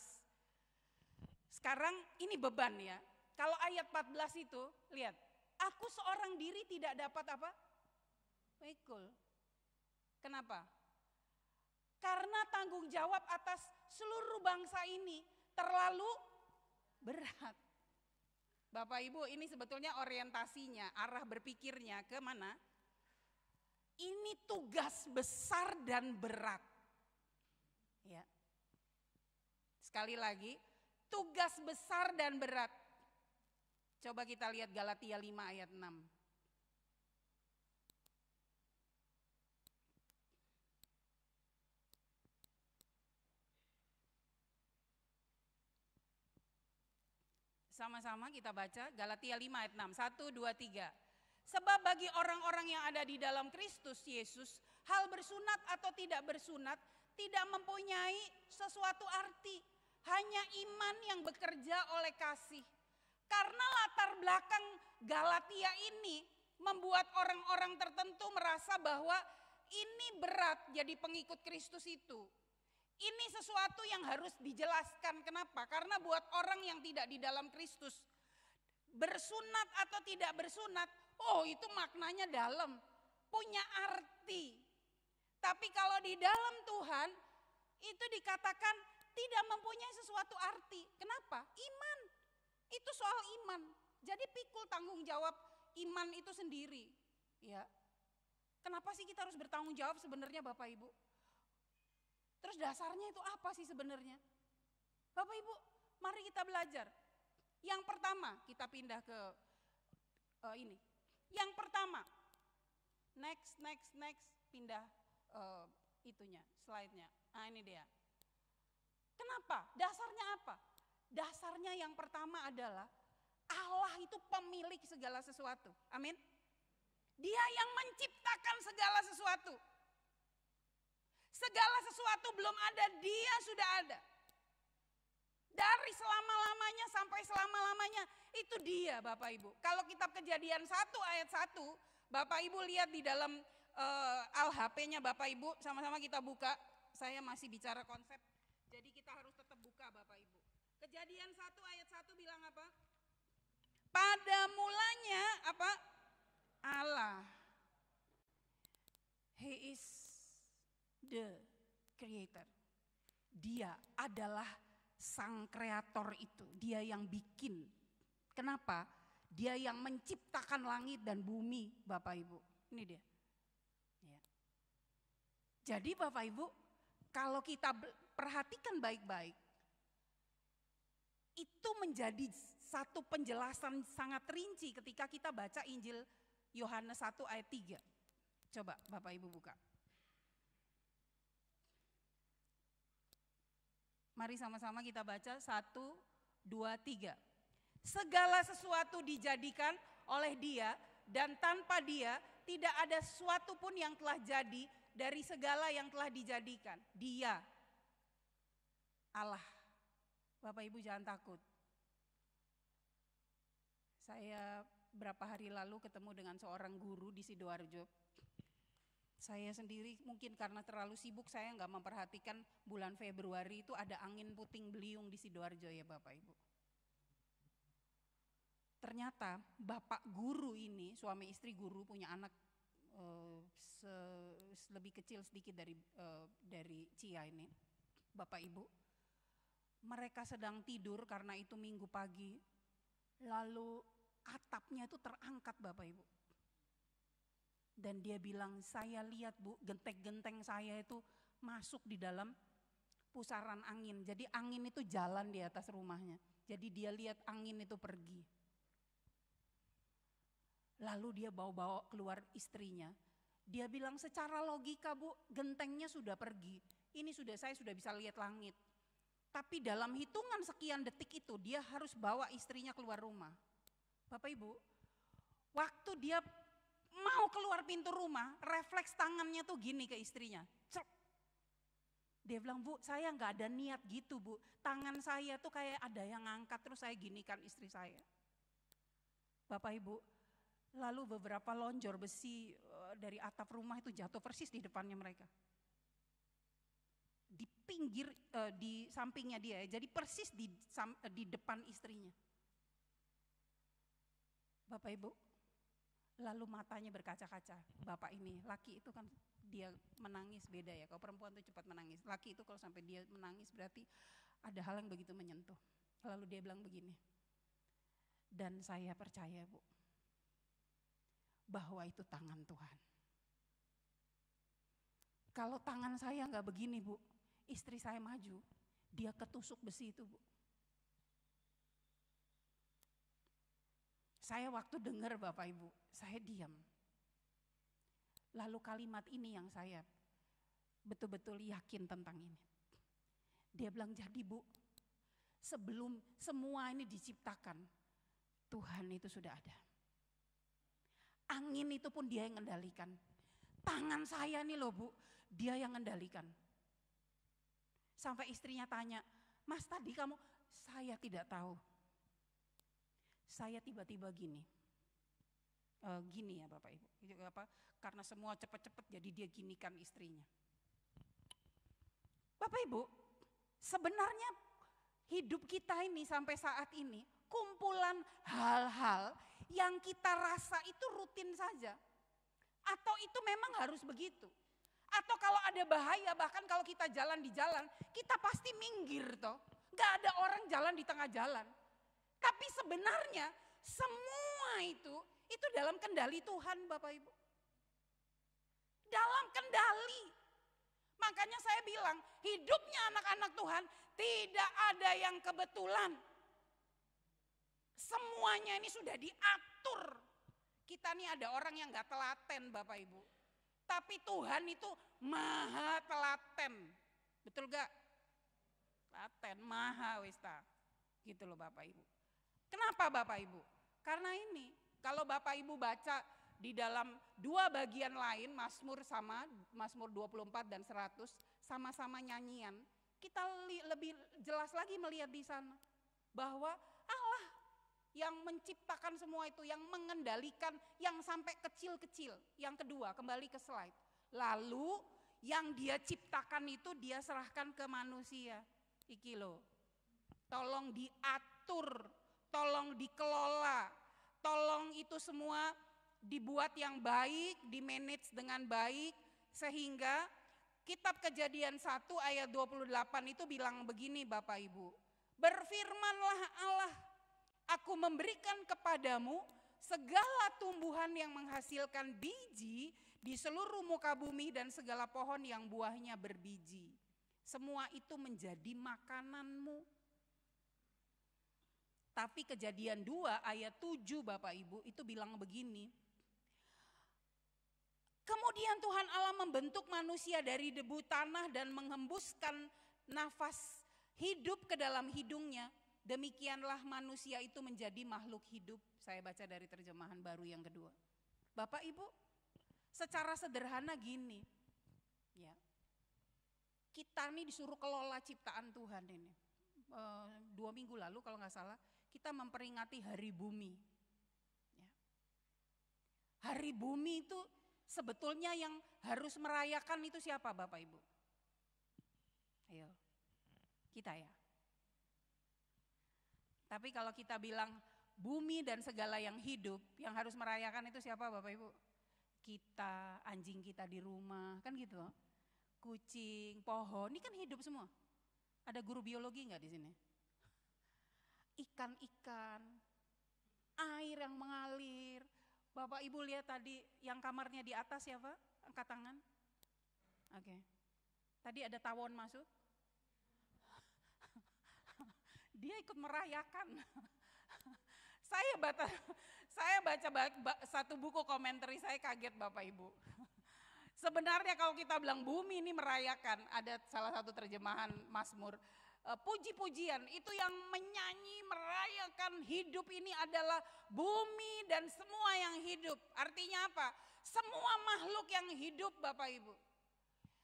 Sekarang ini beban ya. Kalau ayat 14 itu, lihat. Aku seorang diri tidak dapat apa? Pikul. Kenapa? Karena tanggung jawab atas seluruh bangsa ini terlalu berat. Bapak Ibu, ini sebetulnya orientasinya, arah berpikirnya ke mana? Ini tugas besar dan berat. Ya. Sekali lagi, tugas besar dan berat. Coba kita lihat Galatia 5 ayat 6. Sama-sama kita baca Galatia 5 ayat 6. 1, 2, 3. Sebab bagi orang-orang yang ada di dalam Kristus Yesus, hal bersunat atau tidak bersunat tidak mempunyai sesuatu arti. Hanya iman yang bekerja oleh kasih. Karena latar belakang Galatia ini membuat orang-orang tertentu merasa bahwa ini berat jadi pengikut Kristus itu. Ini sesuatu yang harus dijelaskan. Kenapa? Karena buat orang yang tidak di dalam Kristus, bersunat atau tidak bersunat, oh itu maknanya dalam, punya arti. Tapi kalau di dalam Tuhan, itu dikatakan tidak mempunyai sesuatu arti. Kenapa? Iman. Itu soal iman. Jadi pikul tanggung jawab iman itu sendiri. Ya. Kenapa sih kita harus bertanggung jawab sebenarnya Bapak Ibu? Terus dasarnya itu apa sih sebenarnya? Bapak Ibu, mari kita belajar. Yang pertama, kita pindah ke ini. Yang pertama, next, pindah itunya, slide-nya. Nah ini dia. Kenapa? Dasarnya apa? Dasarnya yang pertama adalah Allah itu pemilik segala sesuatu. Amin. Dia yang menciptakan segala sesuatu. Segala sesuatu belum ada, dia sudah ada. Dari selama-lamanya sampai selama-lamanya, itu dia Bapak Ibu. Kalau kitab Kejadian 1 ayat 1, Bapak Ibu lihat di dalam Al-HP-nya Bapak Ibu, sama-sama kita buka. Saya masih bicara konsep, jadi kita harus tetap buka Bapak Ibu. Kejadian 1 ayat 1 bilang apa? Pada mulanya apa? Allah. He is the creator. Dia adalah sang kreator itu. Dia yang bikin. Kenapa? Dia yang menciptakan langit dan bumi Bapak Ibu. Ini dia. Ya. Jadi Bapak Ibu, kalau kita perhatikan baik-baik, itu menjadi satu penjelasan sangat rinci ketika kita baca Injil Yohanes 1 ayat 3. Coba Bapak Ibu buka. Mari sama-sama kita baca 1, 2, 3. Segala sesuatu dijadikan oleh Dia dan tanpa Dia tidak ada sesuatu pun yang telah jadi dari segala yang telah dijadikan. Dia, Allah. Bapak Ibu jangan takut. Saya berapa hari lalu ketemu dengan seorang guru di Sidoarjo. Saya sendiri mungkin karena terlalu sibuk saya nggak memperhatikan bulan Februari itu ada angin puting beliung di Sidoarjo ya Bapak Ibu. Ternyata bapak guru ini, suami istri guru punya anak lebih kecil sedikit dari Cia ini. Bapak Ibu, mereka sedang tidur karena itu Minggu pagi, lalu atapnya itu terangkat Bapak Ibu. Dan dia bilang, saya lihat Bu, genteng-genteng saya itu masuk di dalam pusaran angin. Jadi angin itu jalan di atas rumahnya. Jadi dia lihat angin itu pergi. Lalu dia bawa-bawa keluar istrinya. Dia bilang secara logika Bu, gentengnya sudah pergi. Ini saya sudah bisa lihat langit. Tapi dalam hitungan sekian detik itu dia harus bawa istrinya keluar rumah. Bapak Ibu, waktu dia mau keluar pintu rumah, refleks tangannya tuh gini ke istrinya. Cep. Dia bilang, Bu, saya nggak ada niat gitu Bu. Tangan saya tuh kayak ada yang ngangkat terus saya ginikan istri saya. Bapak Ibu, lalu beberapa lonjor besi dari atap rumah itu jatuh persis di depannya mereka. Di pinggir, di sampingnya dia, jadi persis di depan istrinya. Bapak Ibu, lalu matanya berkaca-kaca. Bapak ini, laki itu kan dia menangis beda ya, kalau perempuan itu cepat menangis. Laki itu kalau sampai dia menangis berarti ada hal yang begitu menyentuh. Lalu dia bilang begini, dan saya percaya Bu, bahwa itu tangan Tuhan. Kalau tangan saya nggak begini Bu, istri saya maju, dia ketusuk besi itu Bu. Saya waktu dengar Bapak Ibu, saya diam. Lalu kalimat ini yang saya betul-betul yakin tentang ini. Dia bilang, jadi Bu, Sebelum semua ini diciptakan, Tuhan itu sudah ada. Angin itu pun dia yang mengendalikan. Tangan saya nih loh Bu, dia yang mengendalikan. Sampai istrinya tanya, Mas tadi kamu, saya tidak tahu. Saya tiba-tiba gini. Gini ya Bapak Ibu, karena semua cepat-cepat jadi dia ginikan istrinya. Bapak Ibu, sebenarnya hidup kita ini sampai saat ini kumpulan hal-hal yang kita rasa itu rutin saja. Atau itu memang harus begitu. Atau kalau ada bahaya, bahkan kalau kita jalan di jalan, kita pasti minggir toh. Gak ada orang jalan di tengah jalan. Tapi sebenarnya semua itu dalam kendali Tuhan Bapak Ibu. Dalam kendali. Makanya saya bilang hidupnya anak-anak Tuhan tidak ada yang kebetulan. Semuanya ini sudah diatur. Kita nih ada orang yang gak telaten Bapak Ibu. Tapi Tuhan itu maha telaten. Betul gak? Telaten, maha wista. Gitu loh Bapak Ibu. Kenapa Bapak Ibu? Karena ini, kalau Bapak Ibu baca di dalam dua bagian lain, Mazmur 24 dan 100, sama-sama nyanyian. Kita lebih jelas lagi melihat di sana. Bahwa Allah yang menciptakan semua itu, yang mengendalikan, yang sampai kecil-kecil. Yang kedua, kembali ke slide. Lalu yang dia ciptakan itu dia serahkan ke manusia. Iki loh, tolong diatur, tolong dikelola, tolong itu semua dibuat yang baik, dimanage dengan baik. Sehingga kitab Kejadian 1 ayat 28 itu bilang begini Bapak Ibu. Berfirmanlah Allah, aku memberikan kepadamu segala tumbuhan yang menghasilkan biji di seluruh muka bumi dan segala pohon yang buahnya berbiji. Semua itu menjadi makananmu. Tapi Kejadian 2 ayat 7 Bapak Ibu itu bilang begini. Kemudian Tuhan Allah membentuk manusia dari debu tanah dan menghembuskan nafas hidup ke dalam hidungnya. Demikianlah manusia itu menjadi makhluk hidup. Saya baca dari terjemahan baru yang kedua. Bapak Ibu, secara sederhana gini. Ya. Kita nih disuruh kelola ciptaan Tuhan ini. 2 minggu lalu kalau nggak salah, kita memperingati Hari Bumi. Ya. Hari Bumi itu sebetulnya yang harus merayakan itu siapa Bapak Ibu? Ayo, kita ya. Tapi kalau kita bilang bumi dan segala yang hidup, yang harus merayakan itu siapa Bapak Ibu? Kita, anjing kita di rumah, kan gitu. Kucing, pohon, ini kan hidup semua. Ada guru biologi nggak di sini? Ikan-ikan, air yang mengalir. Bapak Ibu lihat tadi yang kamarnya di atas siapa? Angkat tangan. Oke. Tadi ada tawon masuk. Dia ikut merayakan. Saya baca satu buku komentari, saya kaget Bapak Ibu. Sebenarnya kalau kita bilang bumi ini merayakan, ada salah satu terjemahan Mazmur, puji-pujian itu yang menyanyi merayakan hidup ini adalah bumi dan semua yang hidup. Artinya apa? Semua makhluk yang hidup Bapak Ibu.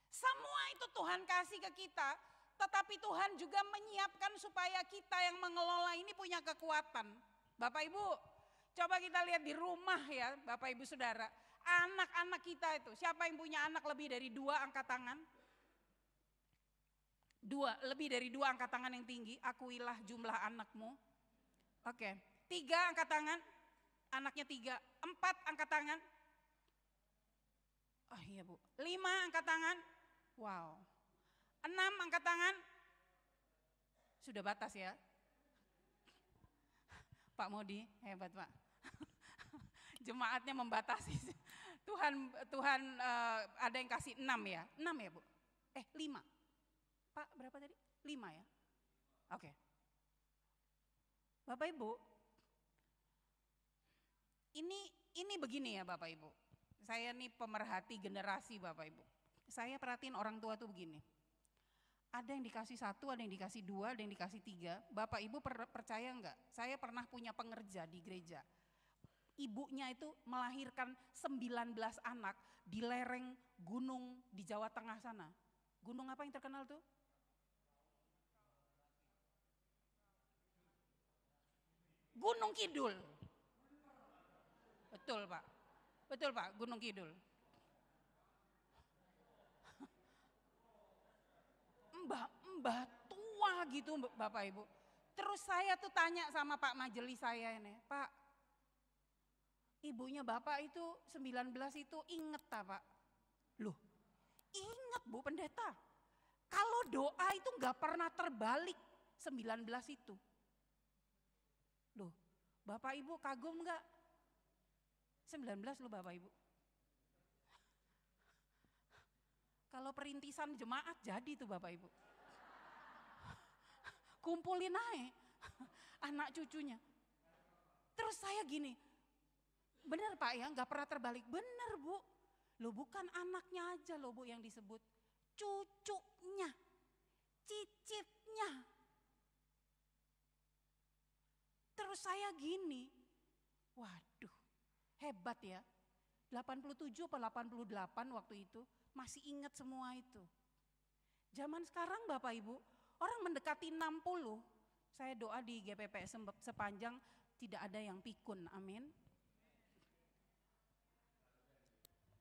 Semua itu Tuhan kasih ke kita, tetapi Tuhan juga menyiapkan supaya kita yang mengelola ini punya kekuatan. Bapak Ibu, coba kita lihat di rumah ya Bapak Ibu Saudara. Anak-anak kita itu, siapa yang punya anak lebih dari 2 angkat tangan? 2, lebih dari 2 angkat tangan yang tinggi, akuilah jumlah anakmu. Oke, 3 angkat tangan, anaknya 3, 4 angkat tangan. Oh iya Bu, 5 angkat tangan, wow. 6 angkat tangan, sudah batas ya. Pak Modi, hebat Pak. Jemaatnya membatasi. Tuhan ada yang kasih 6 ya, 6 ya Bu? 5. Pak berapa tadi? 5 ya? Oke. Bapak Ibu, ini begini ya Bapak Ibu. Saya nih pemerhati generasi Bapak Ibu. Saya perhatiin orang tua tuh begini. Ada yang dikasih 1, ada yang dikasih 2, ada yang dikasih 3. Bapak Ibu percaya enggak? Saya pernah punya pengerja di gereja. Ibunya itu melahirkan 19 anak di lereng gunung di Jawa Tengah sana. Gunung apa yang terkenal tuh? Gunung Kidul. Betul Pak, betul Pak, Gunung Kidul. Mbah tua gitu Bapak Ibu. Terus saya tuh tanya sama Pak majelis saya ini, Pak, ibunya Bapak itu 19 itu inget tak Pak? Loh, inget Bu Pendeta. Kalau doa itu nggak pernah terbalik 19 itu. Loh, Bapak Ibu kagum nggak? 19 loh Bapak Ibu. Kalau perintisan jemaat jadi tuh Bapak Ibu. Kumpulin aja anak cucunya. Terus saya gini, bener Pak ya gak pernah terbalik. Bener Bu, loh bukan anaknya aja loh Bu yang disebut. Cucunya, cicitnya. Terus saya gini, waduh hebat ya. 87 atau 88 waktu itu masih ingat semua itu. Zaman sekarang Bapak Ibu, orang mendekati 60, saya doa di GPPS sepanjang tidak ada yang pikun, amin.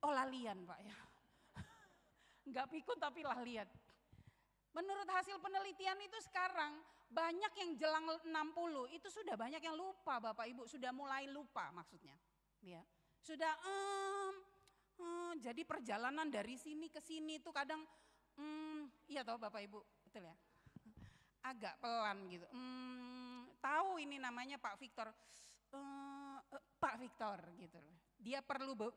Oh lalian Pak ya, enggak pikun tapi lalian. Menurut hasil penelitian itu sekarang banyak yang jelang 60 itu sudah banyak yang lupa Bapak Ibu, sudah mulai lupa maksudnya. Ya, sudah jadi perjalanan dari sini ke sini itu kadang iya toh Bapak Ibu, betul ya? Agak pelan gitu. Tahu ini namanya Pak Victor. Pak Victor gitu. Dia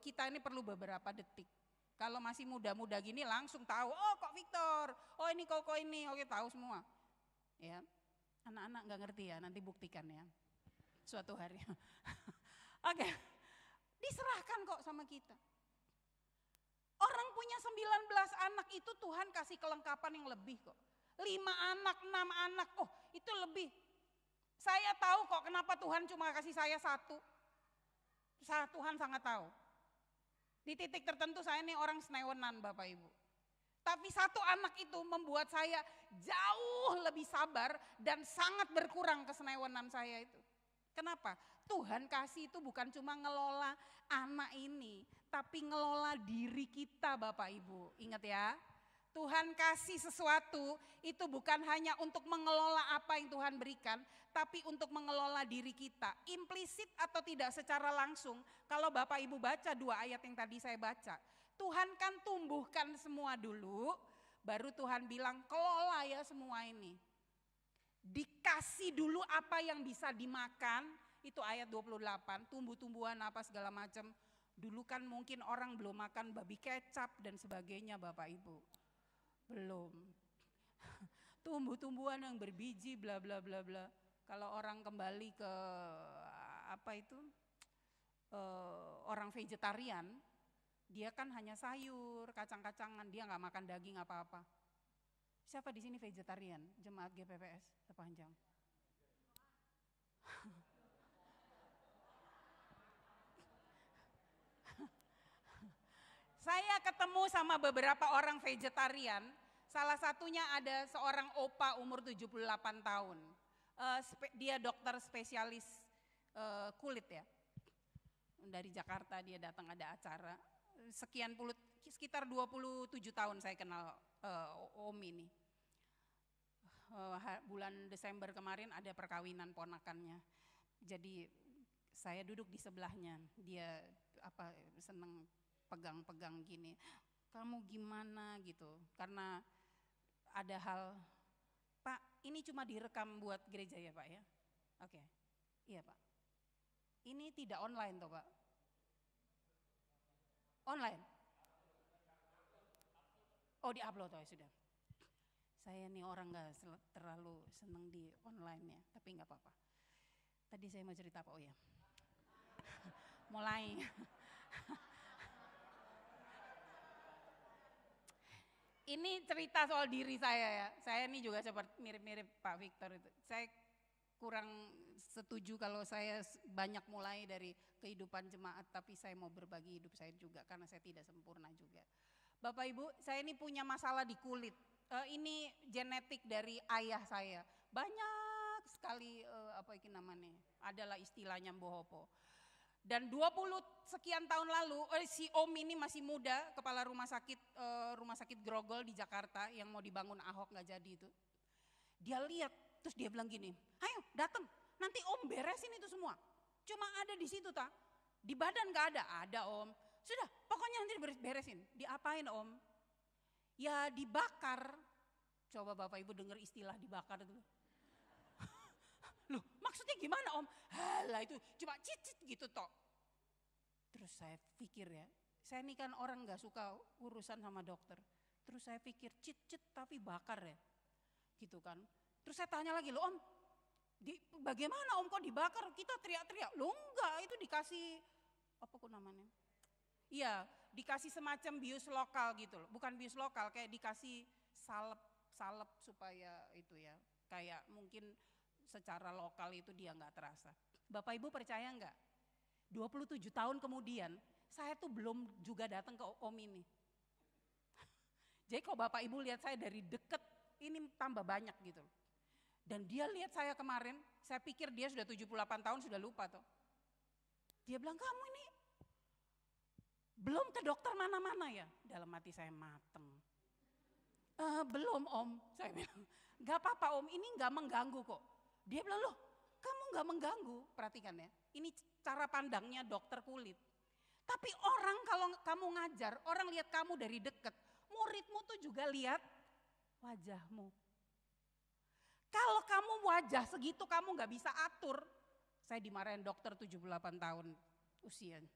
kita ini perlu beberapa detik. Kalau masih muda-muda gini langsung tahu, oh kok Victor, oh ini kok ini, oke tahu semua. Ya, anak-anak nggak ngerti ya, nanti buktikan ya, suatu hari. Oke, diserahkan kok sama kita. Orang punya 19 anak itu Tuhan kasih kelengkapan yang lebih kok. 5 anak, 6 anak, oh itu lebih. Saya tahu kok kenapa Tuhan cuma kasih saya 1. Tuhan sangat tahu. Di titik tertentu saya ini orang senewenan Bapak Ibu. Tapi 1 anak itu membuat saya jauh lebih sabar dan sangat berkurang kesenewenan saya itu. Kenapa? Tuhan kasih itu bukan cuma ngelola anak ini, tapi ngelola diri kita Bapak Ibu. Ingat ya, Tuhan kasih sesuatu itu bukan hanya untuk mengelola apa yang Tuhan berikan, tapi untuk mengelola diri kita. Implisit atau tidak secara langsung, kalau Bapak Ibu baca 2 ayat yang tadi saya baca, Tuhan kan tumbuhkan semua dulu, baru Tuhan bilang kelola ya semua ini. Dikasih dulu apa yang bisa dimakan, itu ayat 28, tumbuh-tumbuhan apa segala macam. Dulu kan mungkin orang belum makan babi kecap dan sebagainya Bapak Ibu. Belum. Tumbuh-tumbuhan yang berbiji bla bla bla bla. Kalau orang kembali ke apa itu orang vegetarian, dia kan hanya sayur, kacang-kacangan, dia nggak makan daging apa-apa. Siapa di sini vegetarian? Jemaat GPPS sepanjang. Saya ketemu sama beberapa orang vegetarian, salah satunya ada seorang opa umur 78 tahun. Dia dokter spesialis kulit ya. Dari Jakarta dia datang ada acara. Sekitar 27 tahun saya kenal Om ini. Bulan Desember kemarin ada perkawinan ponakannya. Jadi saya duduk di sebelahnya. Dia seneng pegang-pegang gini. Kamu gimana gitu? Karena ada hal, Pak, ini cuma direkam buat gereja ya Pak ya? Oke, iya Pak. Ini tidak online toh Pak? Online? Oh di-upload ya sudah. Saya nih orang gak terlalu seneng di online ya, tapi gak apa-apa. Tadi saya mau cerita apa? Oh ya, mulai. Ini cerita soal diri saya ya. Saya ini juga seperti mirip-mirip Pak Victor itu. Saya kurang setuju kalau saya banyak mulai dari kehidupan jemaat, tapi saya mau berbagi hidup saya juga karena saya tidak sempurna juga. Bapak Ibu, saya ini punya masalah di kulit. Ini genetik dari ayah saya. Banyak sekali apa ini namanya? Adalah istilahnya mbohopo. Dan 20 sekian tahun lalu si Om ini masih muda, kepala rumah sakit Grogol di Jakarta yang mau dibangun Ahok nggak jadi itu. Dia lihat terus dia bilang gini, ayo datang nanti Om beresin itu semua. Cuma ada di situ tak, di badan nggak ada Om. Sudah pokoknya nanti beresin. Diapain Om? Ya dibakar. Coba Bapak Ibu dengar istilah dibakar itu. Loh maksudnya gimana Om? Halah itu cuma cicit gitu toh. Terus saya pikir ya, saya ini kan orang gak suka urusan sama dokter. Terus saya pikir cicit tapi bakar ya, gitu kan. Terus saya tanya lagi, loh Om, bagaimana Om kok dibakar? Kita teriak-teriak, loh enggak itu dikasih, apa kok namanya? Iya dikasih semacam bius lokal gitu loh, bukan bius lokal kayak dikasih salep supaya itu ya, kayak mungkin secara lokal itu dia nggak terasa. Bapak Ibu percaya nggak? 27 tahun kemudian saya tuh belum juga datang ke Om ini. Jadi kalau Bapak Ibu lihat saya dari deket ini tambah banyak gitu. Dan dia lihat saya kemarin, saya pikir dia sudah 78 tahun sudah lupa toh. Dia bilang kamu ini belum ke dokter mana-mana ya? Dalam hati saya mateng. Belum Om, saya bilang. Gak apa-apa Om, ini gak mengganggu kok. Dia bilang, loh kamu gak mengganggu, perhatikan ya. Ini cara pandangnya dokter kulit. Tapi orang kalau kamu ngajar, orang lihat kamu dari dekat, muridmu tuh juga lihat wajahmu. Kalau kamu wajah segitu kamu gak bisa atur, saya dimarahin dokter 78 tahun usianya.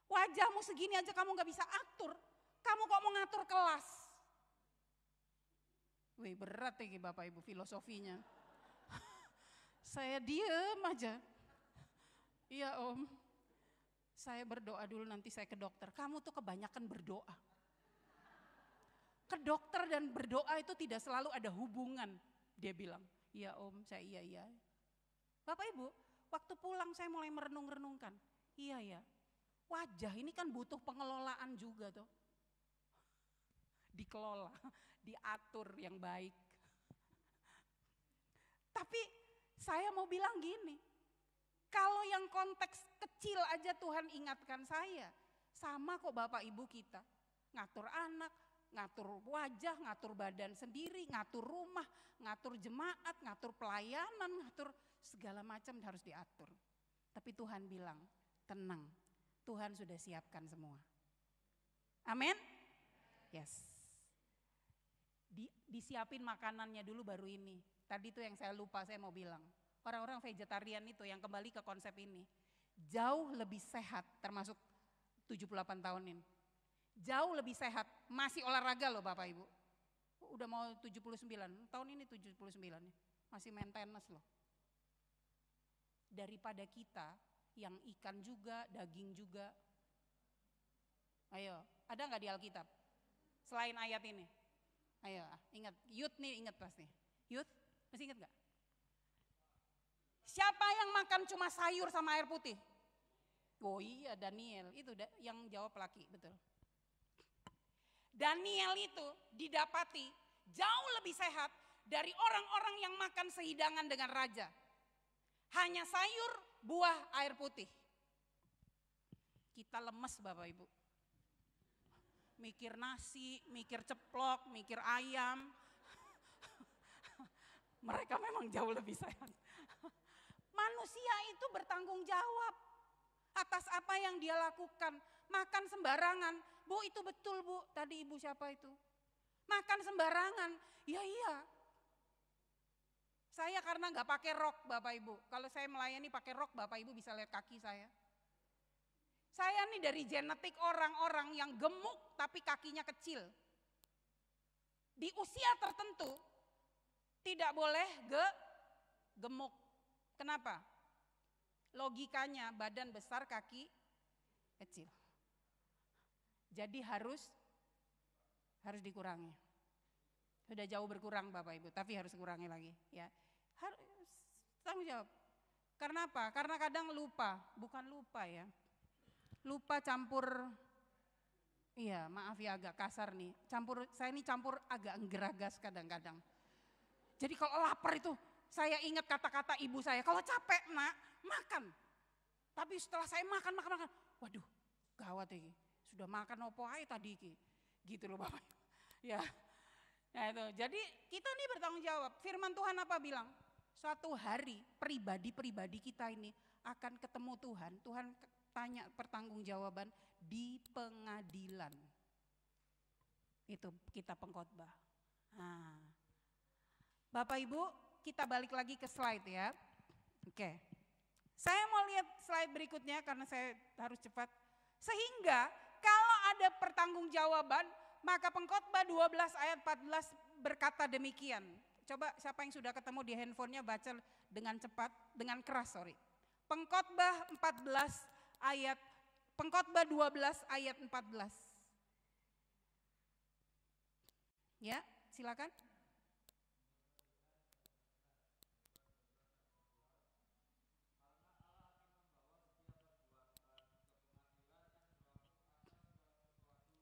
Wajahmu segini aja kamu gak bisa atur, kamu kok mau ngatur kelas? Wih berat ya Bapak Ibu filosofinya. Saya diem aja. Iya Om, saya berdoa dulu nanti saya ke dokter. Kamu tuh kebanyakan berdoa. Ke dokter dan berdoa itu tidak selalu ada hubungan. Dia bilang, iya Om, saya iya. Bapak Ibu, waktu pulang saya mulai merenung-renungkan. Iya ya, wajah ini kan butuh pengelolaan juga tuh. Dikelola, diatur yang baik. Tapi saya mau bilang gini, kalau yang konteks kecil aja Tuhan ingatkan saya, sama kok Bapak Ibu kita. Ngatur anak, ngatur wajah, ngatur badan sendiri, ngatur rumah, ngatur jemaat, ngatur pelayanan, ngatur segala macam harus diatur. Tapi Tuhan bilang, tenang, Tuhan sudah siapkan semua. Amin? Yes. Disiapin makanannya dulu baru ini. Tadi itu yang saya lupa saya mau bilang. Orang-orang vegetarian itu yang kembali ke konsep ini. Jauh lebih sehat termasuk 78 tahun ini. Jauh lebih sehat, masih olahraga loh Bapak Ibu. Udah mau 79, tahun ini 79 ya. Masih maintenance loh. Daripada kita yang ikan juga, daging juga. Ayo, ada gak di Alkitab? Selain ayat ini. Ayo, ingat, Youth nih ingat pasti. Youth, masih ingat gak? Siapa yang makan cuma sayur sama air putih? Oh iya Daniel, itu yang jawab laki, betul. Daniel itu didapati jauh lebih sehat dari orang-orang yang makan sehidangan dengan raja. Hanya sayur, buah, air putih. Kita lemes Bapak Ibu. Mikir nasi, mikir ceplok, mikir ayam. Mereka memang jauh lebih sehat. Manusia itu bertanggung jawab atas apa yang dia lakukan. Makan sembarangan. Bu itu betul Bu, tadi ibu siapa itu? Makan sembarangan, ya iya. Saya karena gak pakai rok Bapak Ibu. Kalau saya melayani pakai rok Bapak Ibu bisa lihat kaki saya. Saya nih dari genetik orang-orang yang gemuk tapi kakinya kecil. Di usia tertentu tidak boleh gemuk. Kenapa? Logikanya badan besar kaki kecil. Jadi harus dikurangi. Sudah jauh berkurang Bapak Ibu, tapi harus kurangi lagi ya. Harus tanggung jawab. Karena apa? Karena kadang lupa, bukan lupa ya. Lupa campur, iya maaf ya agak kasar nih. Saya ini campur agak geragas kadang-kadang. Jadi kalau lapar itu saya ingat kata-kata ibu saya, kalau capek nak makan. Tapi setelah saya makan, waduh gawat ini. Sudah makan opo ae tadi iki. Gitu loh Bapak. Ya. Nah itu, jadi kita nih bertanggung jawab. Firman Tuhan apa bilang? Suatu hari pribadi-pribadi kita ini akan ketemu Tuhan. Tuhan tanya pertanggungjawaban di pengadilan. Itu kita pengkhotbah. Nah. Bapak Ibu, kita balik lagi ke slide ya. Oke. Saya mau lihat slide berikutnya karena saya harus cepat. Sehingga kalau ada pertanggungjawaban, maka pengkhotbah 12 ayat 14 berkata demikian. Coba siapa yang sudah ketemu di handphonenya baca dengan cepat, dengan keras sorry. Pengkhotbah 12 ayat 14. Ya, silakan.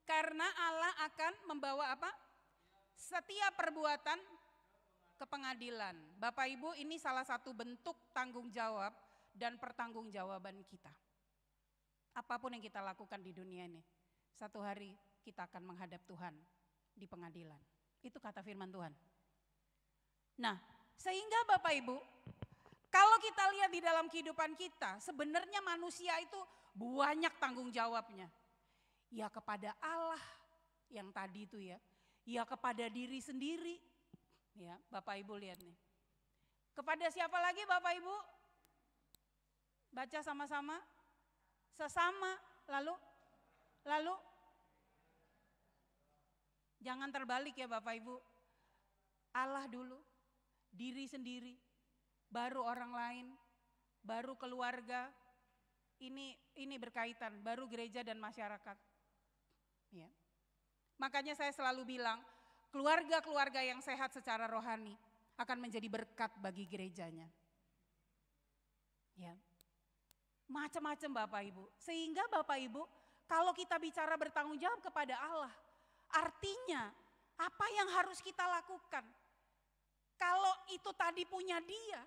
Karena Allah akan membawa apa? Setiap perbuatan ke pengadilan. Bapak Ibu, ini salah satu bentuk tanggung jawab dan pertanggungjawaban kita. Apapun yang kita lakukan di dunia ini, satu hari kita akan menghadap Tuhan di pengadilan. Itu kata firman Tuhan. Nah, sehingga Bapak Ibu, kalau kita lihat di dalam kehidupan kita, sebenarnya manusia itu banyak tanggung jawabnya. Ya kepada Allah yang tadi itu ya kepada diri sendiri. Ya, Bapak Ibu lihat nih. Kepada siapa lagi Bapak Ibu? Baca sama-sama. Sesama, lalu jangan terbalik ya Bapak Ibu. Allah dulu, diri sendiri, baru orang lain, baru keluarga. Ini berkaitan, baru gereja dan masyarakat. Ya. Makanya saya selalu bilang, keluarga-keluarga yang sehat secara rohani akan menjadi berkat bagi gerejanya. Ya. Macam-macam Bapak Ibu. Sehingga Bapak Ibu, kalau kita bicara bertanggung jawab kepada Allah, artinya apa yang harus kita lakukan? Kalau itu tadi punya Dia,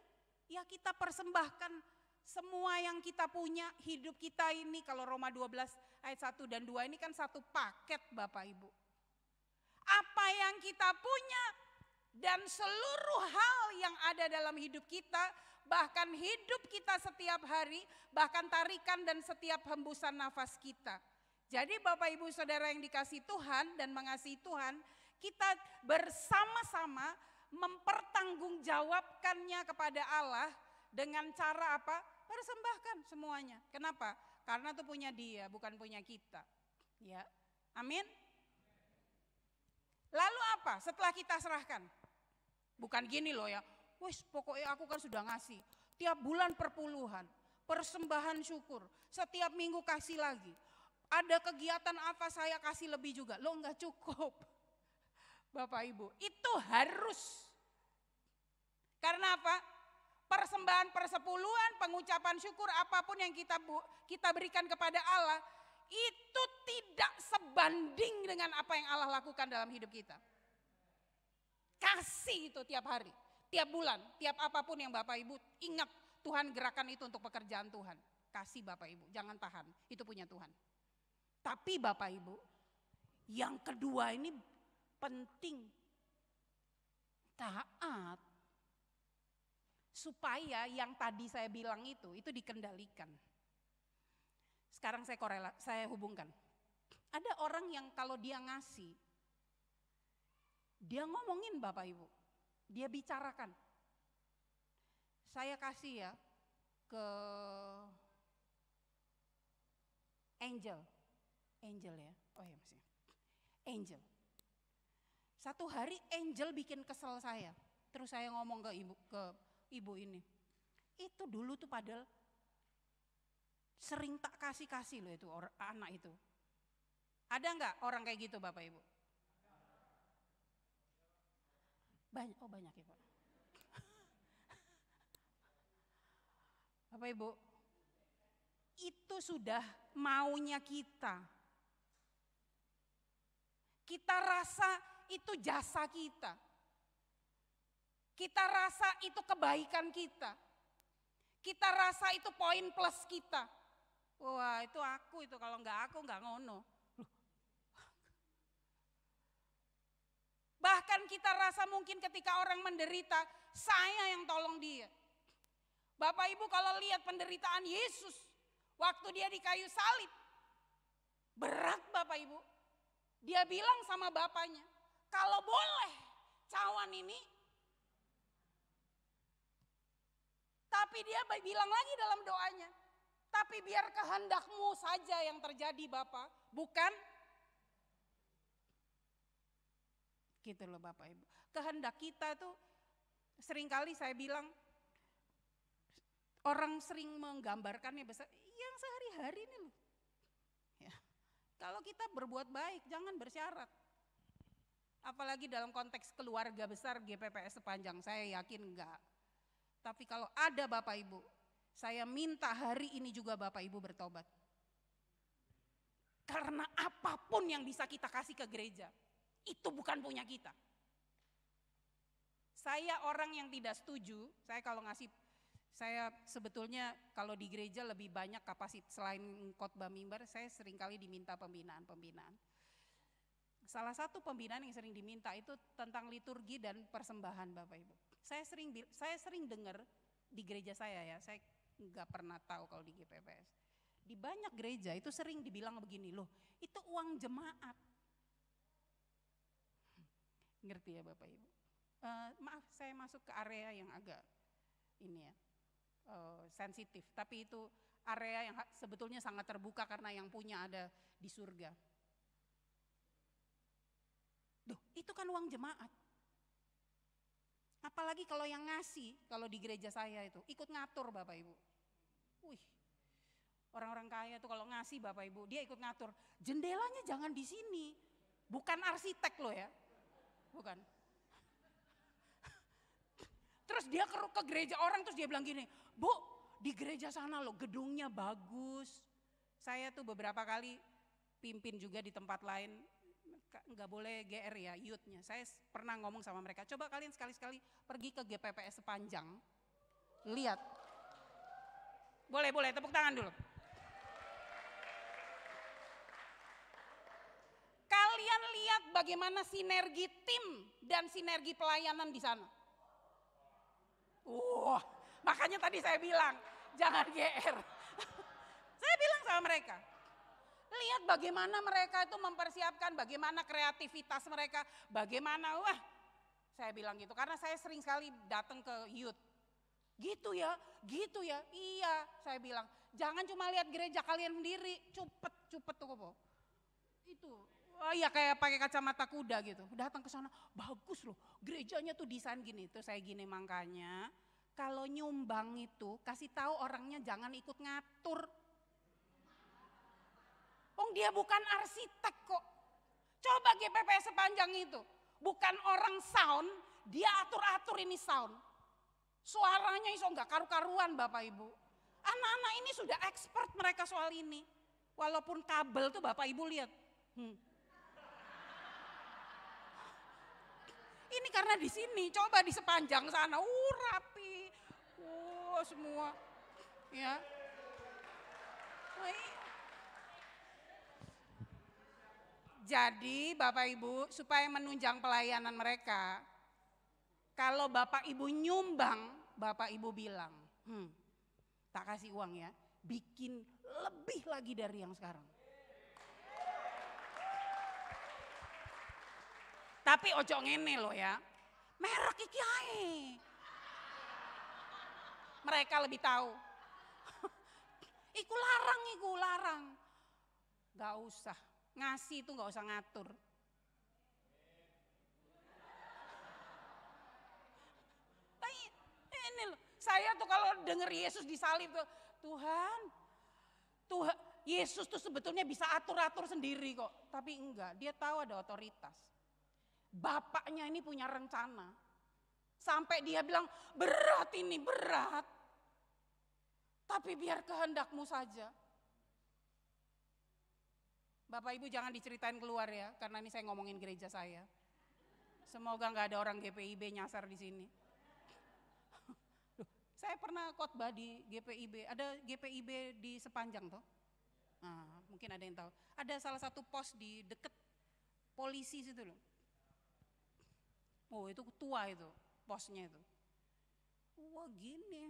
ya kita persembahkan semua yang kita punya, hidup kita ini, kalau Roma 12 ayat 1 dan 2 ini kan satu paket Bapak Ibu. Apa yang kita punya dan seluruh hal yang ada dalam hidup kita, bahkan hidup kita setiap hari, bahkan tarikan dan setiap hembusan nafas kita. Jadi Bapak Ibu Saudara yang dikasihi Tuhan dan mengasihi Tuhan, kita bersama-sama mempertanggungjawabkannya kepada Allah dengan cara apa? Persembahkan semuanya. Kenapa? Karena itu punya Dia, bukan punya kita. Ya, amin. Lalu apa? Setelah kita serahkan, bukan gini loh ya. Wis, pokoknya aku kan sudah ngasih. Tiap bulan perpuluhan, persembahan syukur. Setiap minggu kasih lagi. Ada kegiatan apa saya kasih lebih juga. Lo enggak cukup. Bapak Ibu, itu harus. Karena apa? Persembahan persepuluhan, pengucapan syukur, apapun yang kita berikan kepada Allah, itu tidak sebanding dengan apa yang Allah lakukan dalam hidup kita. Kasih itu tiap hari, tiap bulan, tiap apapun yang Bapak Ibu ingat, Tuhan gerakan itu untuk pekerjaan Tuhan. Kasih Bapak Ibu, jangan tahan, itu punya Tuhan. Tapi Bapak Ibu, yang kedua ini penting, taat. Supaya yang tadi saya bilang itu dikendalikan. Sekarang saya hubungkan. Ada orang yang kalau dia ngasih, dia ngomongin Bapak Ibu, dia bicarakan. Saya kasih ya ke Angel ya, oh ya masih. Angel. Satu hari Angel bikin kesel saya, terus saya ngomong ke ibu ini, itu dulu tuh padahal sering tak kasih loh itu anak itu. Ada enggak orang kayak gitu Bapak Ibu? Banyak, oh banyak ya Pak. Bapak Ibu, itu sudah maunya kita. Kita rasa itu jasa kita. Kita rasa itu kebaikan kita. Kita rasa itu poin plus kita. Wah itu aku itu, kalau enggak aku enggak ngono. Bahkan kita rasa mungkin ketika orang menderita, saya yang tolong dia. Bapak Ibu kalau lihat penderitaan Yesus, waktu dia di kayu salib, berat Bapak Ibu. Dia bilang sama bapaknya, kalau boleh cawan ini. Tapi dia bilang lagi dalam doanya, tapi biar kehendakmu saja yang terjadi Bapak, bukan. Gitu loh Bapak Ibu. Kehendak kita tuh seringkali saya bilang, orang sering menggambarkannya besar, yang sehari-hari ini loh. Ya. Kalau kita berbuat baik, jangan bersyarat. Apalagi dalam konteks keluarga besar GPPS Sepanjang, saya yakin enggak. Tapi kalau ada Bapak Ibu, saya minta hari ini juga Bapak Ibu bertobat. Karena apapun yang bisa kita kasih ke gereja, itu bukan punya kita. Saya orang yang tidak setuju, saya sebetulnya kalau di gereja lebih banyak kapasitas, selain khotbah mimbar, saya seringkali diminta pembinaan. Salah satu pembinaan yang sering diminta itu tentang liturgi dan persembahan Bapak Ibu. Saya sering dengar di gereja saya ya, saya nggak pernah tahu kalau di GPPS. Di banyak gereja itu sering dibilang begini, loh itu uang jemaat. Ngerti ya Bapak Ibu? Maaf saya masuk ke area yang agak ini ya, sensitif. Tapi itu area yang sebetulnya sangat terbuka karena yang punya ada di surga. Duh, itu kan uang jemaat. Apalagi kalau yang ngasih, kalau di gereja saya itu ikut ngatur Bapak Ibu. Wih, orang-orang kaya tuh kalau ngasih Bapak Ibu, dia ikut ngatur. Jendelanya jangan di sini, bukan arsitek loh ya, bukan. Terus dia ke gereja orang terus dia bilang gini, Bu, di gereja sana loh gedungnya bagus. Saya tuh beberapa kali pimpin juga di tempat lain, nggak boleh GR ya, youth-nya. Saya pernah ngomong sama mereka, coba kalian sekali-sekali pergi ke GPPS Sepanjang, lihat. Boleh, tepuk tangan dulu. Kalian lihat bagaimana sinergi tim dan sinergi pelayanan di sana. Wah, makanya tadi saya bilang, jangan GR. Saya bilang sama mereka, lihat bagaimana mereka itu mempersiapkan, bagaimana kreativitas mereka, bagaimana, wah saya bilang gitu. Karena saya sering sekali datang ke youth. Gitu ya, iya saya bilang. Jangan cuma lihat gereja kalian sendiri, cupet tuh kok. Itu, oh iya kayak pakai kacamata kuda gitu. Datang ke sana, bagus loh, gerejanya tuh desain gini. Tuh saya gini, makanya kalau nyumbang itu kasih tahu orangnya jangan ikut ngatur. Dia bukan arsitek kok. Coba GPPS Sepanjang itu, bukan orang sound, dia atur-atur ini sound. Suaranya iso enggak karu-karuan Bapak Ibu. Anak-anak ini sudah expert mereka soal ini. Walaupun kabel tuh Bapak Ibu lihat. Ini karena di sini, coba di Sepanjang sana, rapi. Semua. Ya. Jadi Bapak Ibu supaya menunjang pelayanan mereka, kalau Bapak Ibu nyumbang, Bapak Ibu bilang, tak kasih uang ya, bikin lebih lagi dari yang sekarang. Tapi ojo ngene loh ya, merek iki ae. Mereka lebih tahu. Iku larang. Gak usah, ngasih itu gak usah ngatur. Ini loh, saya tuh kalau denger Yesus disalib tuh, Tuhan, Yesus tuh sebetulnya bisa atur-atur sendiri kok. Tapi enggak, dia tahu ada otoritas. Bapaknya ini punya rencana. Sampai dia bilang, berat ini, berat. Tapi biar kehendakmu saja. Bapak Ibu jangan diceritain keluar ya, karena ini saya ngomongin gereja saya. Semoga nggak ada orang GPIB nyasar di sini. Saya pernah khotbah di GPIB, ada GPIB di Sepanjang toh. Nah, mungkin ada yang tahu. Ada salah satu pos di deket polisi situ loh. Oh itu tua itu, posnya itu. Wah gini,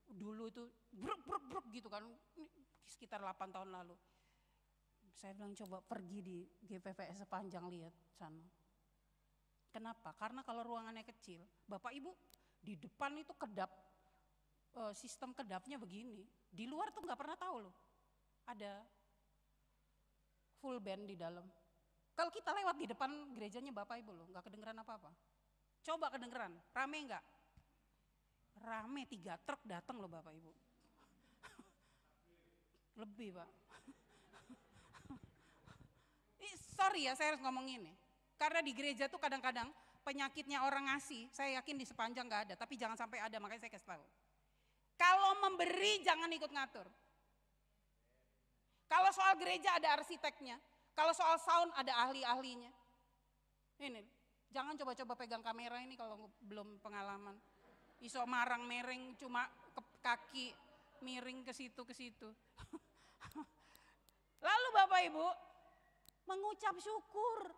dulu itu bruk gitu kan, sekitar 8 tahun lalu. Saya bilang coba pergi di GPVS Sepanjang lihat sana. Kenapa? Karena kalau ruangannya kecil, Bapak Ibu di depan itu kedap, sistem kedapnya begini. Di luar tuh nggak pernah tahu loh, ada full band di dalam. Kalau kita lewat di depan gerejanya Bapak Ibu loh, nggak kedengeran apa-apa. Coba kedengeran, rame nggak? Rame, 3 truk datang loh Bapak Ibu. Lebih Pak. Sorry ya saya harus ngomong ini. Karena di gereja tuh kadang-kadang penyakitnya orang ngasih, saya yakin di Sepanjang gak ada, tapi jangan sampai ada, makanya saya kasih tahu. Kalau memberi jangan ikut ngatur. Kalau soal gereja ada arsiteknya, kalau soal sound ada ahli-ahlinya. Ini, jangan coba-coba pegang kamera ini kalau belum pengalaman. Iso marang mereng cuma kaki miring ke situ. Lalu Bapak Ibu mengucap syukur.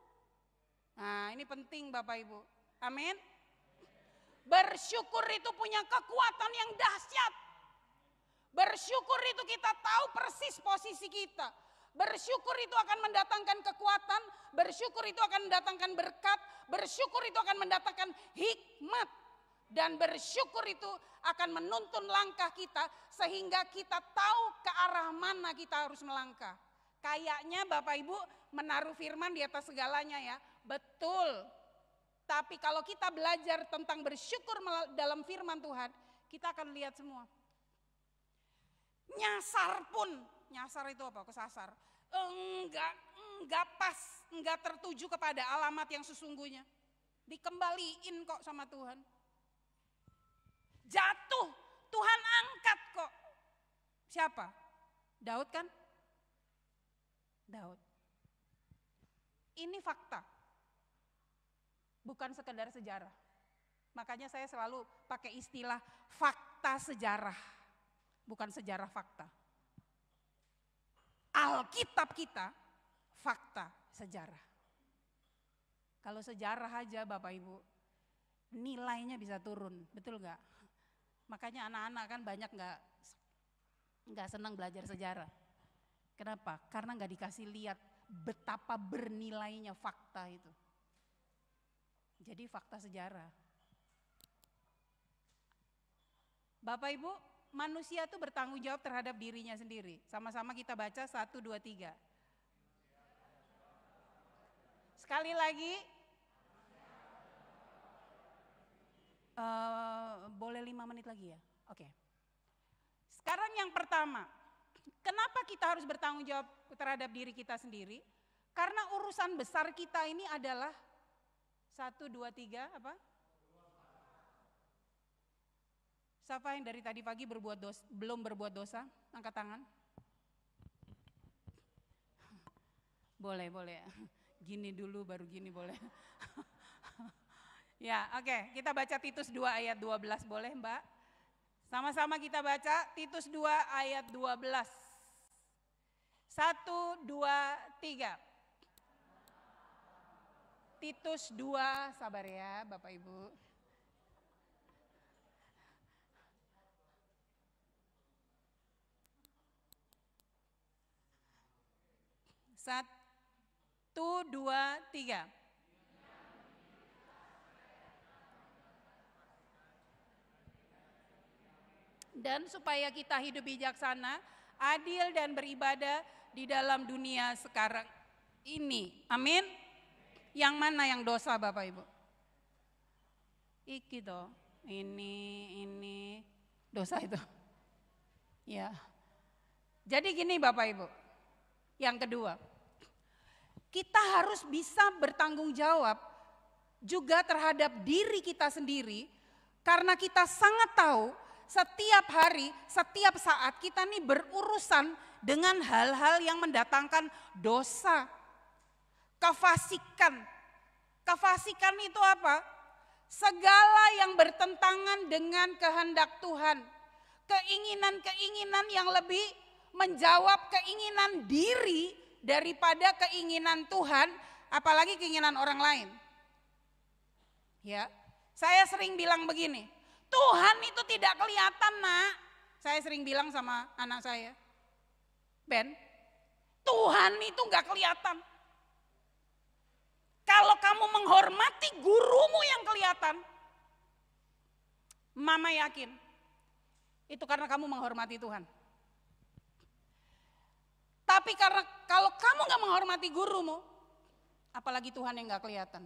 Nah ini penting Bapak Ibu, amin. Bersyukur itu punya kekuatan yang dahsyat. Bersyukur itu kita tahu persis posisi kita. Bersyukur itu akan mendatangkan kekuatan, bersyukur itu akan mendatangkan berkat, bersyukur itu akan mendatangkan hikmat. Dan bersyukur itu akan menuntun langkah kita sehingga kita tahu ke arah mana kita harus melangkah. Kayaknya Bapak Ibu menaruh firman di atas segalanya ya, betul. Tapi kalau kita belajar tentang bersyukur dalam firman Tuhan, kita akan lihat semua. Nyasar pun, nyasar itu apa? Kesasar. Enggak pas, enggak tertuju kepada alamat yang sesungguhnya. Dikembaliin kok sama Tuhan. Jatuh, Tuhan angkat kok. Siapa? Daud kan? Daud. Ini fakta. Bukan sekedar sejarah. Makanya saya selalu pakai istilah fakta sejarah. Bukan sejarah fakta. Alkitab kita fakta sejarah. Kalau sejarah aja Bapak Ibu, nilainya bisa turun, betul gak? Makanya anak-anak kan banyak nggak senang belajar sejarah. Kenapa? Karena nggak dikasih lihat betapa bernilainya fakta itu. Jadi fakta sejarah. Bapak Ibu, manusia itu bertanggung jawab terhadap dirinya sendiri. Sama-sama kita baca 1, 2, 3. Sekali lagi. Boleh 5 menit lagi ya? Oke. Sekarang yang pertama, kenapa kita harus bertanggung jawab terhadap diri kita sendiri? Karena urusan besar kita ini adalah 1, 2, 3 apa? Siapa yang dari tadi pagi belum berbuat dosa? Angkat tangan. Boleh. Gini dulu baru gini boleh. Ya, oke. Kita baca Titus 2 ayat 12 boleh, Mbak? Sama-sama kita baca Titus 2 ayat 12. 1, 2, 3. Titus 2, sabar ya Bapak Ibu. Satu, 2, 3. Dan supaya kita hidup bijaksana, adil dan beribadah di dalam dunia sekarang ini. Amin. Yang mana yang dosa Bapak Ibu? Iki toh, ini dosa itu. Ya. Jadi gini Bapak Ibu. Yang kedua, kita harus bisa bertanggung jawab juga terhadap diri kita sendiri, karena kita sangat tahu setiap hari, setiap saat kita nih berurusan dengan hal-hal yang mendatangkan dosa, kefasikan. Kefasikan itu apa? Segala yang bertentangan dengan kehendak Tuhan. Keinginan-keinginan yang lebih menjawab keinginan diri daripada keinginan Tuhan, apalagi keinginan orang lain. Ya, saya sering bilang begini, Tuhan itu tidak kelihatan, Nak. Saya sering bilang sama anak saya, Ben, Tuhan itu gak kelihatan. Kalau kamu menghormati gurumu yang kelihatan, Mama yakin itu karena kamu menghormati Tuhan. Tapi karena kalau kamu gak menghormati gurumu, apalagi Tuhan yang gak kelihatan.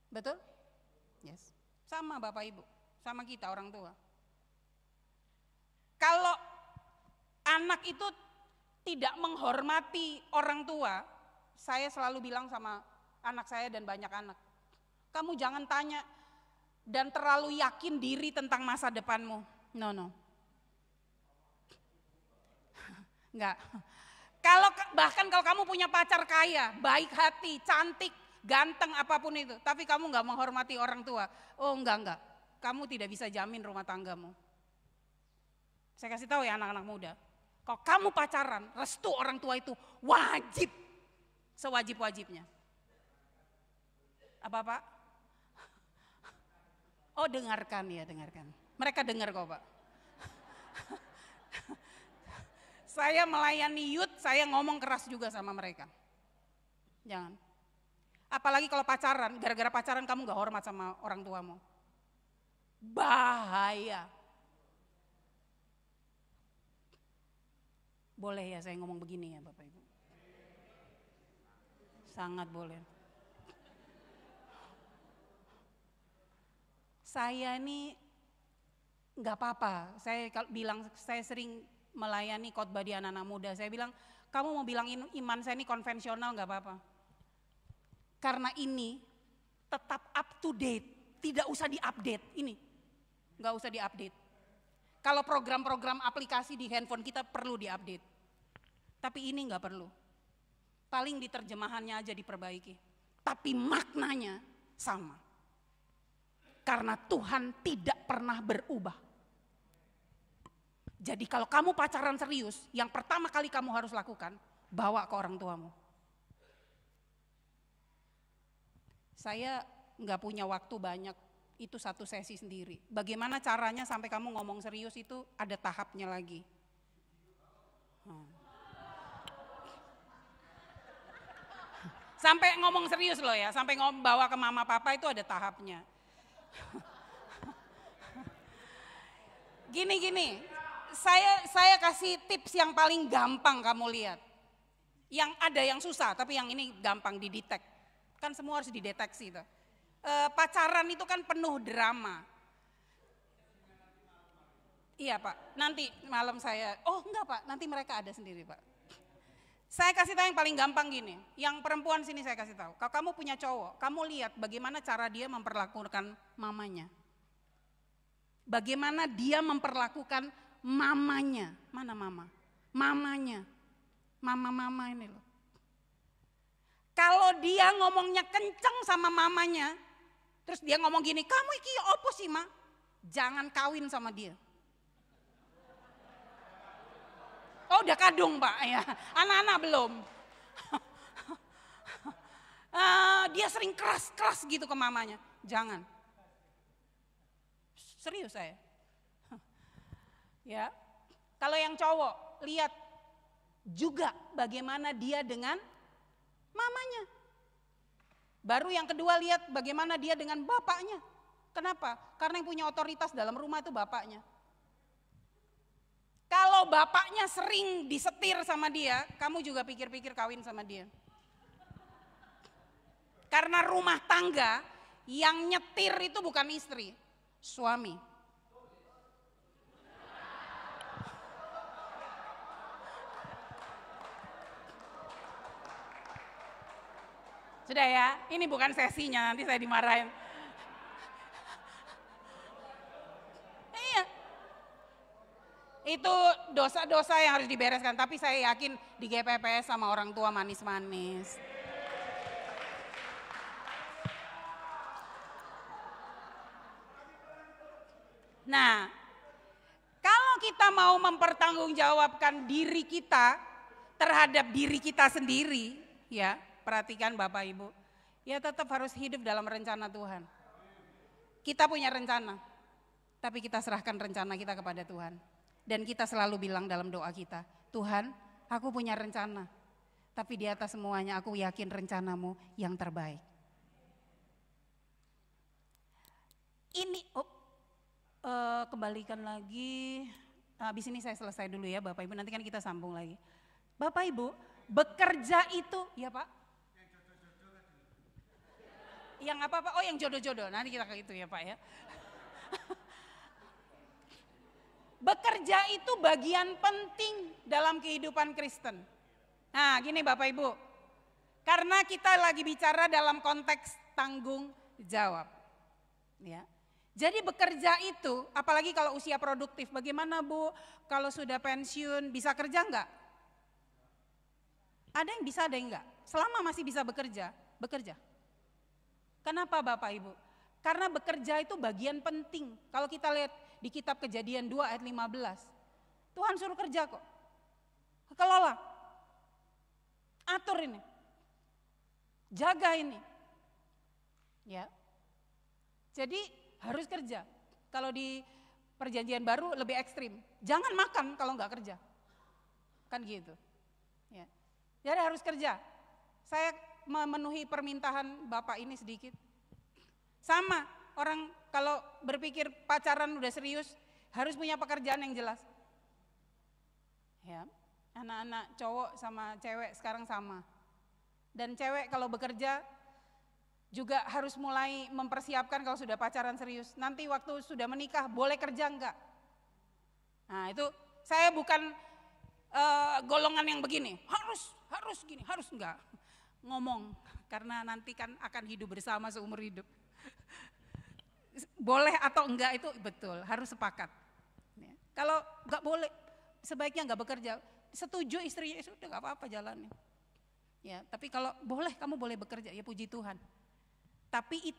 Betul? Yes. Sama Bapak Ibu, sama kita orang tua. Kalau anak itu tidak menghormati orang tua, saya selalu bilang sama anak saya dan banyak anak, kamu jangan tanya dan terlalu yakin diri tentang masa depanmu. No. Enggak. Bahkan kalau kamu punya pacar kaya, baik hati, cantik, ganteng apapun itu, tapi kamu enggak menghormati orang tua, oh enggak. Kamu tidak bisa jamin rumah tanggamu. Saya kasih tahu ya anak-anak muda, kalau kamu pacaran, restu orang tua itu wajib, sewajib-wajibnya. Apa Pak? Oh dengarkan. Mereka dengar kok Pak. Saya melayani youth, saya ngomong keras juga sama mereka. Jangan. Apalagi kalau pacaran, gara-gara pacaran kamu gak hormat sama orang tuamu. Bahaya. Boleh ya saya ngomong begini ya Bapak Ibu? Sangat boleh. Saya ini nggak apa-apa, saya sering melayani khotbah di anak-anak muda, saya bilang kamu mau bilang iman saya ini konvensional nggak apa-apa. Karena ini tetap up to date, tidak usah diupdate ini, nggak usah diupdate. Kalau program-program aplikasi di handphone kita perlu diupdate, tapi ini nggak perlu. Paling di terjemahannya aja diperbaiki, tapi maknanya sama. Karena Tuhan tidak pernah berubah. Jadi kalau kamu pacaran serius, yang pertama kali kamu harus lakukan, bawa ke orang tuamu. Saya nggak punya waktu banyak, itu satu sesi sendiri. Bagaimana caranya sampai kamu ngomong serius itu ada tahapnya lagi. Sampai ngomong serius loh ya, sampai bawa ke mama papa itu ada tahapnya. Gini, saya kasih tips yang paling gampang kamu lihat. Yang ada yang susah, tapi yang ini gampang didetek. Kan semua harus dideteksi. Pacaran itu kan penuh drama. Iya Pak, nanti malam saya, oh enggak Pak, nanti mereka ada sendiri Pak. Saya kasih tahu yang paling gampang gini, yang perempuan sini saya kasih tahu. Kalau kamu punya cowok, kamu lihat bagaimana cara dia memperlakukan mamanya. Bagaimana dia memperlakukan mamanya. Mana mama? Mamanya. Mama ini loh. Kalau dia ngomongnya kenceng sama mamanya, terus dia ngomong gini, kamu iki opo sih Ma? Jangan kawin sama dia. Oh udah kadung Pak ya, anak-anak belum. Dia sering keras gitu ke mamanya, jangan. Serius saya. Ya, kalau yang cowok lihat juga bagaimana dia dengan mamanya. Baru yang kedua lihat bagaimana dia dengan bapaknya. Kenapa? Karena yang punya otoritas dalam rumah itu bapaknya. Kalau bapaknya sering disetir sama dia, kamu juga pikir-pikir kawin sama dia. Karena rumah tangga yang nyetir itu bukan istri, suami. Sudah ya, ini bukan sesinya, nanti saya dimarahin. Iya. Itu dosa-dosa yang harus dibereskan, tapi saya yakin di GPPS sama orang tua manis-manis. Nah, kalau kita mau mempertanggungjawabkan diri kita terhadap diri kita sendiri, ya, perhatikan Bapak Ibu, ya tetap harus hidup dalam rencana Tuhan. Kita punya rencana, tapi kita serahkan rencana kita kepada Tuhan. Dan kita selalu bilang dalam doa kita, Tuhan, aku punya rencana, tapi di atas semuanya aku yakin rencanamu yang terbaik. Ini, kembalikan lagi, habis ini saya selesai dulu ya Bapak Ibu, nanti kan kita sambung lagi. Bapak Ibu, bekerja itu, ya Pak? Yang apa Pak? Oh yang jodoh-jodoh, nanti kita ke itu ya Pak ya. Bekerja itu bagian penting dalam kehidupan Kristen. Nah gini Bapak Ibu, karena kita lagi bicara dalam konteks tanggung jawab. Ya. Jadi bekerja itu, apalagi kalau usia produktif, bagaimana Bu kalau sudah pensiun bisa kerja enggak? Ada yang bisa, ada yang enggak. Selama masih bisa bekerja, bekerja. Kenapa Bapak Ibu? Karena bekerja itu bagian penting. Kalau kita lihat di kitab Kejadian 2 ayat 15, Tuhan suruh kerja kok. Kelola, atur ini, jaga ini. Ya. Jadi harus kerja. Kalau di perjanjian baru lebih ekstrim. Jangan makan kalau nggak kerja. Kan gitu. Ya. Jadi harus kerja. Saya memenuhi permintaan Bapak ini sedikit. Sama, orang kalau berpikir pacaran udah serius, harus punya pekerjaan yang jelas. Ya. Anak-anak cowok sama cewek sekarang sama. Dan cewek kalau bekerja juga harus mulai mempersiapkan kalau sudah pacaran serius. Nanti waktu sudah menikah boleh kerja enggak? Nah itu saya bukan golongan yang begini, harus gini, harus enggak. Ngomong, karena nanti kan akan hidup bersama seumur hidup. Boleh atau enggak itu betul, harus sepakat. Kalau enggak boleh, sebaiknya enggak bekerja. Setuju istrinya, sudah enggak apa-apa jalannya. Ya, tapi kalau boleh, kamu boleh bekerja, ya puji Tuhan. Tapi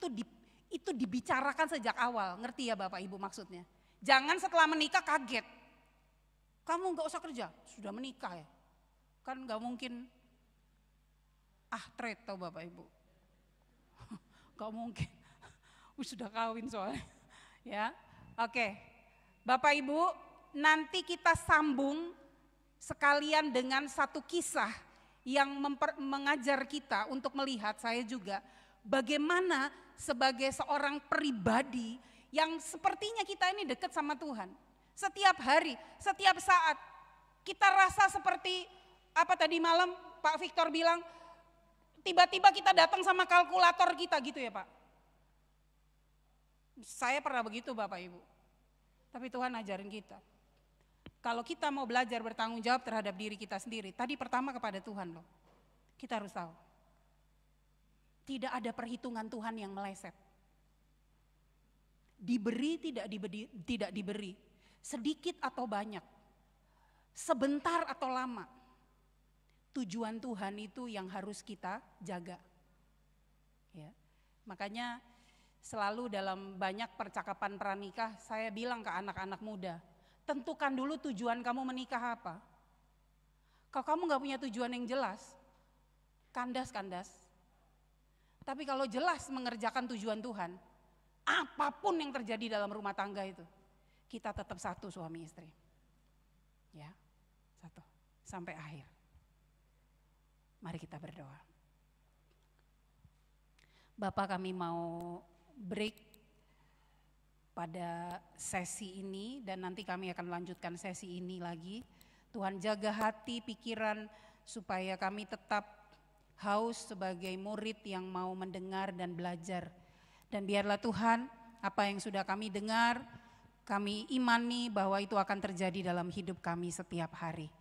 itu dibicarakan sejak awal, ngerti ya Bapak Ibu maksudnya. Jangan setelah menikah kaget. Kamu nggak usah kerja, sudah menikah ya. Kan nggak mungkin trade tau Bapak Ibu. Nggak mungkin, sudah kawin soalnya. Ya, oke. Bapak Ibu, nanti kita sambung sekalian dengan satu kisah yang mengajar kita untuk melihat, saya juga, bagaimana sebagai seorang pribadi yang sepertinya kita ini dekat sama Tuhan. Setiap hari, setiap saat kita rasa seperti apa tadi malam Pak Victor bilang, tiba-tiba kita datang sama kalkulator kita gitu ya Pak. Saya pernah begitu Bapak Ibu. Tapi Tuhan ajarin kita. Kalau kita mau belajar bertanggung jawab terhadap diri kita sendiri, tadi pertama kepada Tuhan loh. Kita harus tahu. Tidak ada perhitungan Tuhan yang meleset. Diberi, tidak diberi. Sedikit atau banyak. Sebentar atau lama. Tujuan Tuhan itu yang harus kita jaga. Ya. Makanya selalu dalam banyak percakapan pranikah, saya bilang ke anak-anak muda, tentukan dulu tujuan kamu menikah apa. Kalau kamu gak punya tujuan yang jelas, kandas. Tapi kalau jelas mengerjakan tujuan Tuhan, apapun yang terjadi dalam rumah tangga itu, kita tetap satu suami istri. Ya, satu, sampai akhir. Mari kita berdoa. Bapak, kami mau break pada sesi ini dan nanti kami akan lanjutkan sesi ini lagi. Tuhan jaga hati, pikiran supaya kami tetap haus sebagai murid yang mau mendengar dan belajar. Dan biarlah Tuhan, apa yang sudah kami dengar, kami imani bahwa itu akan terjadi dalam hidup kami setiap hari.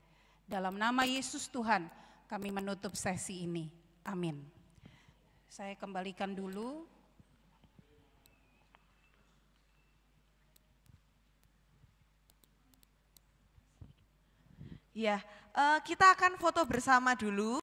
Dalam nama Yesus Tuhan, kami menutup sesi ini. Amin. Saya kembalikan dulu. Ya, kita akan foto bersama dulu.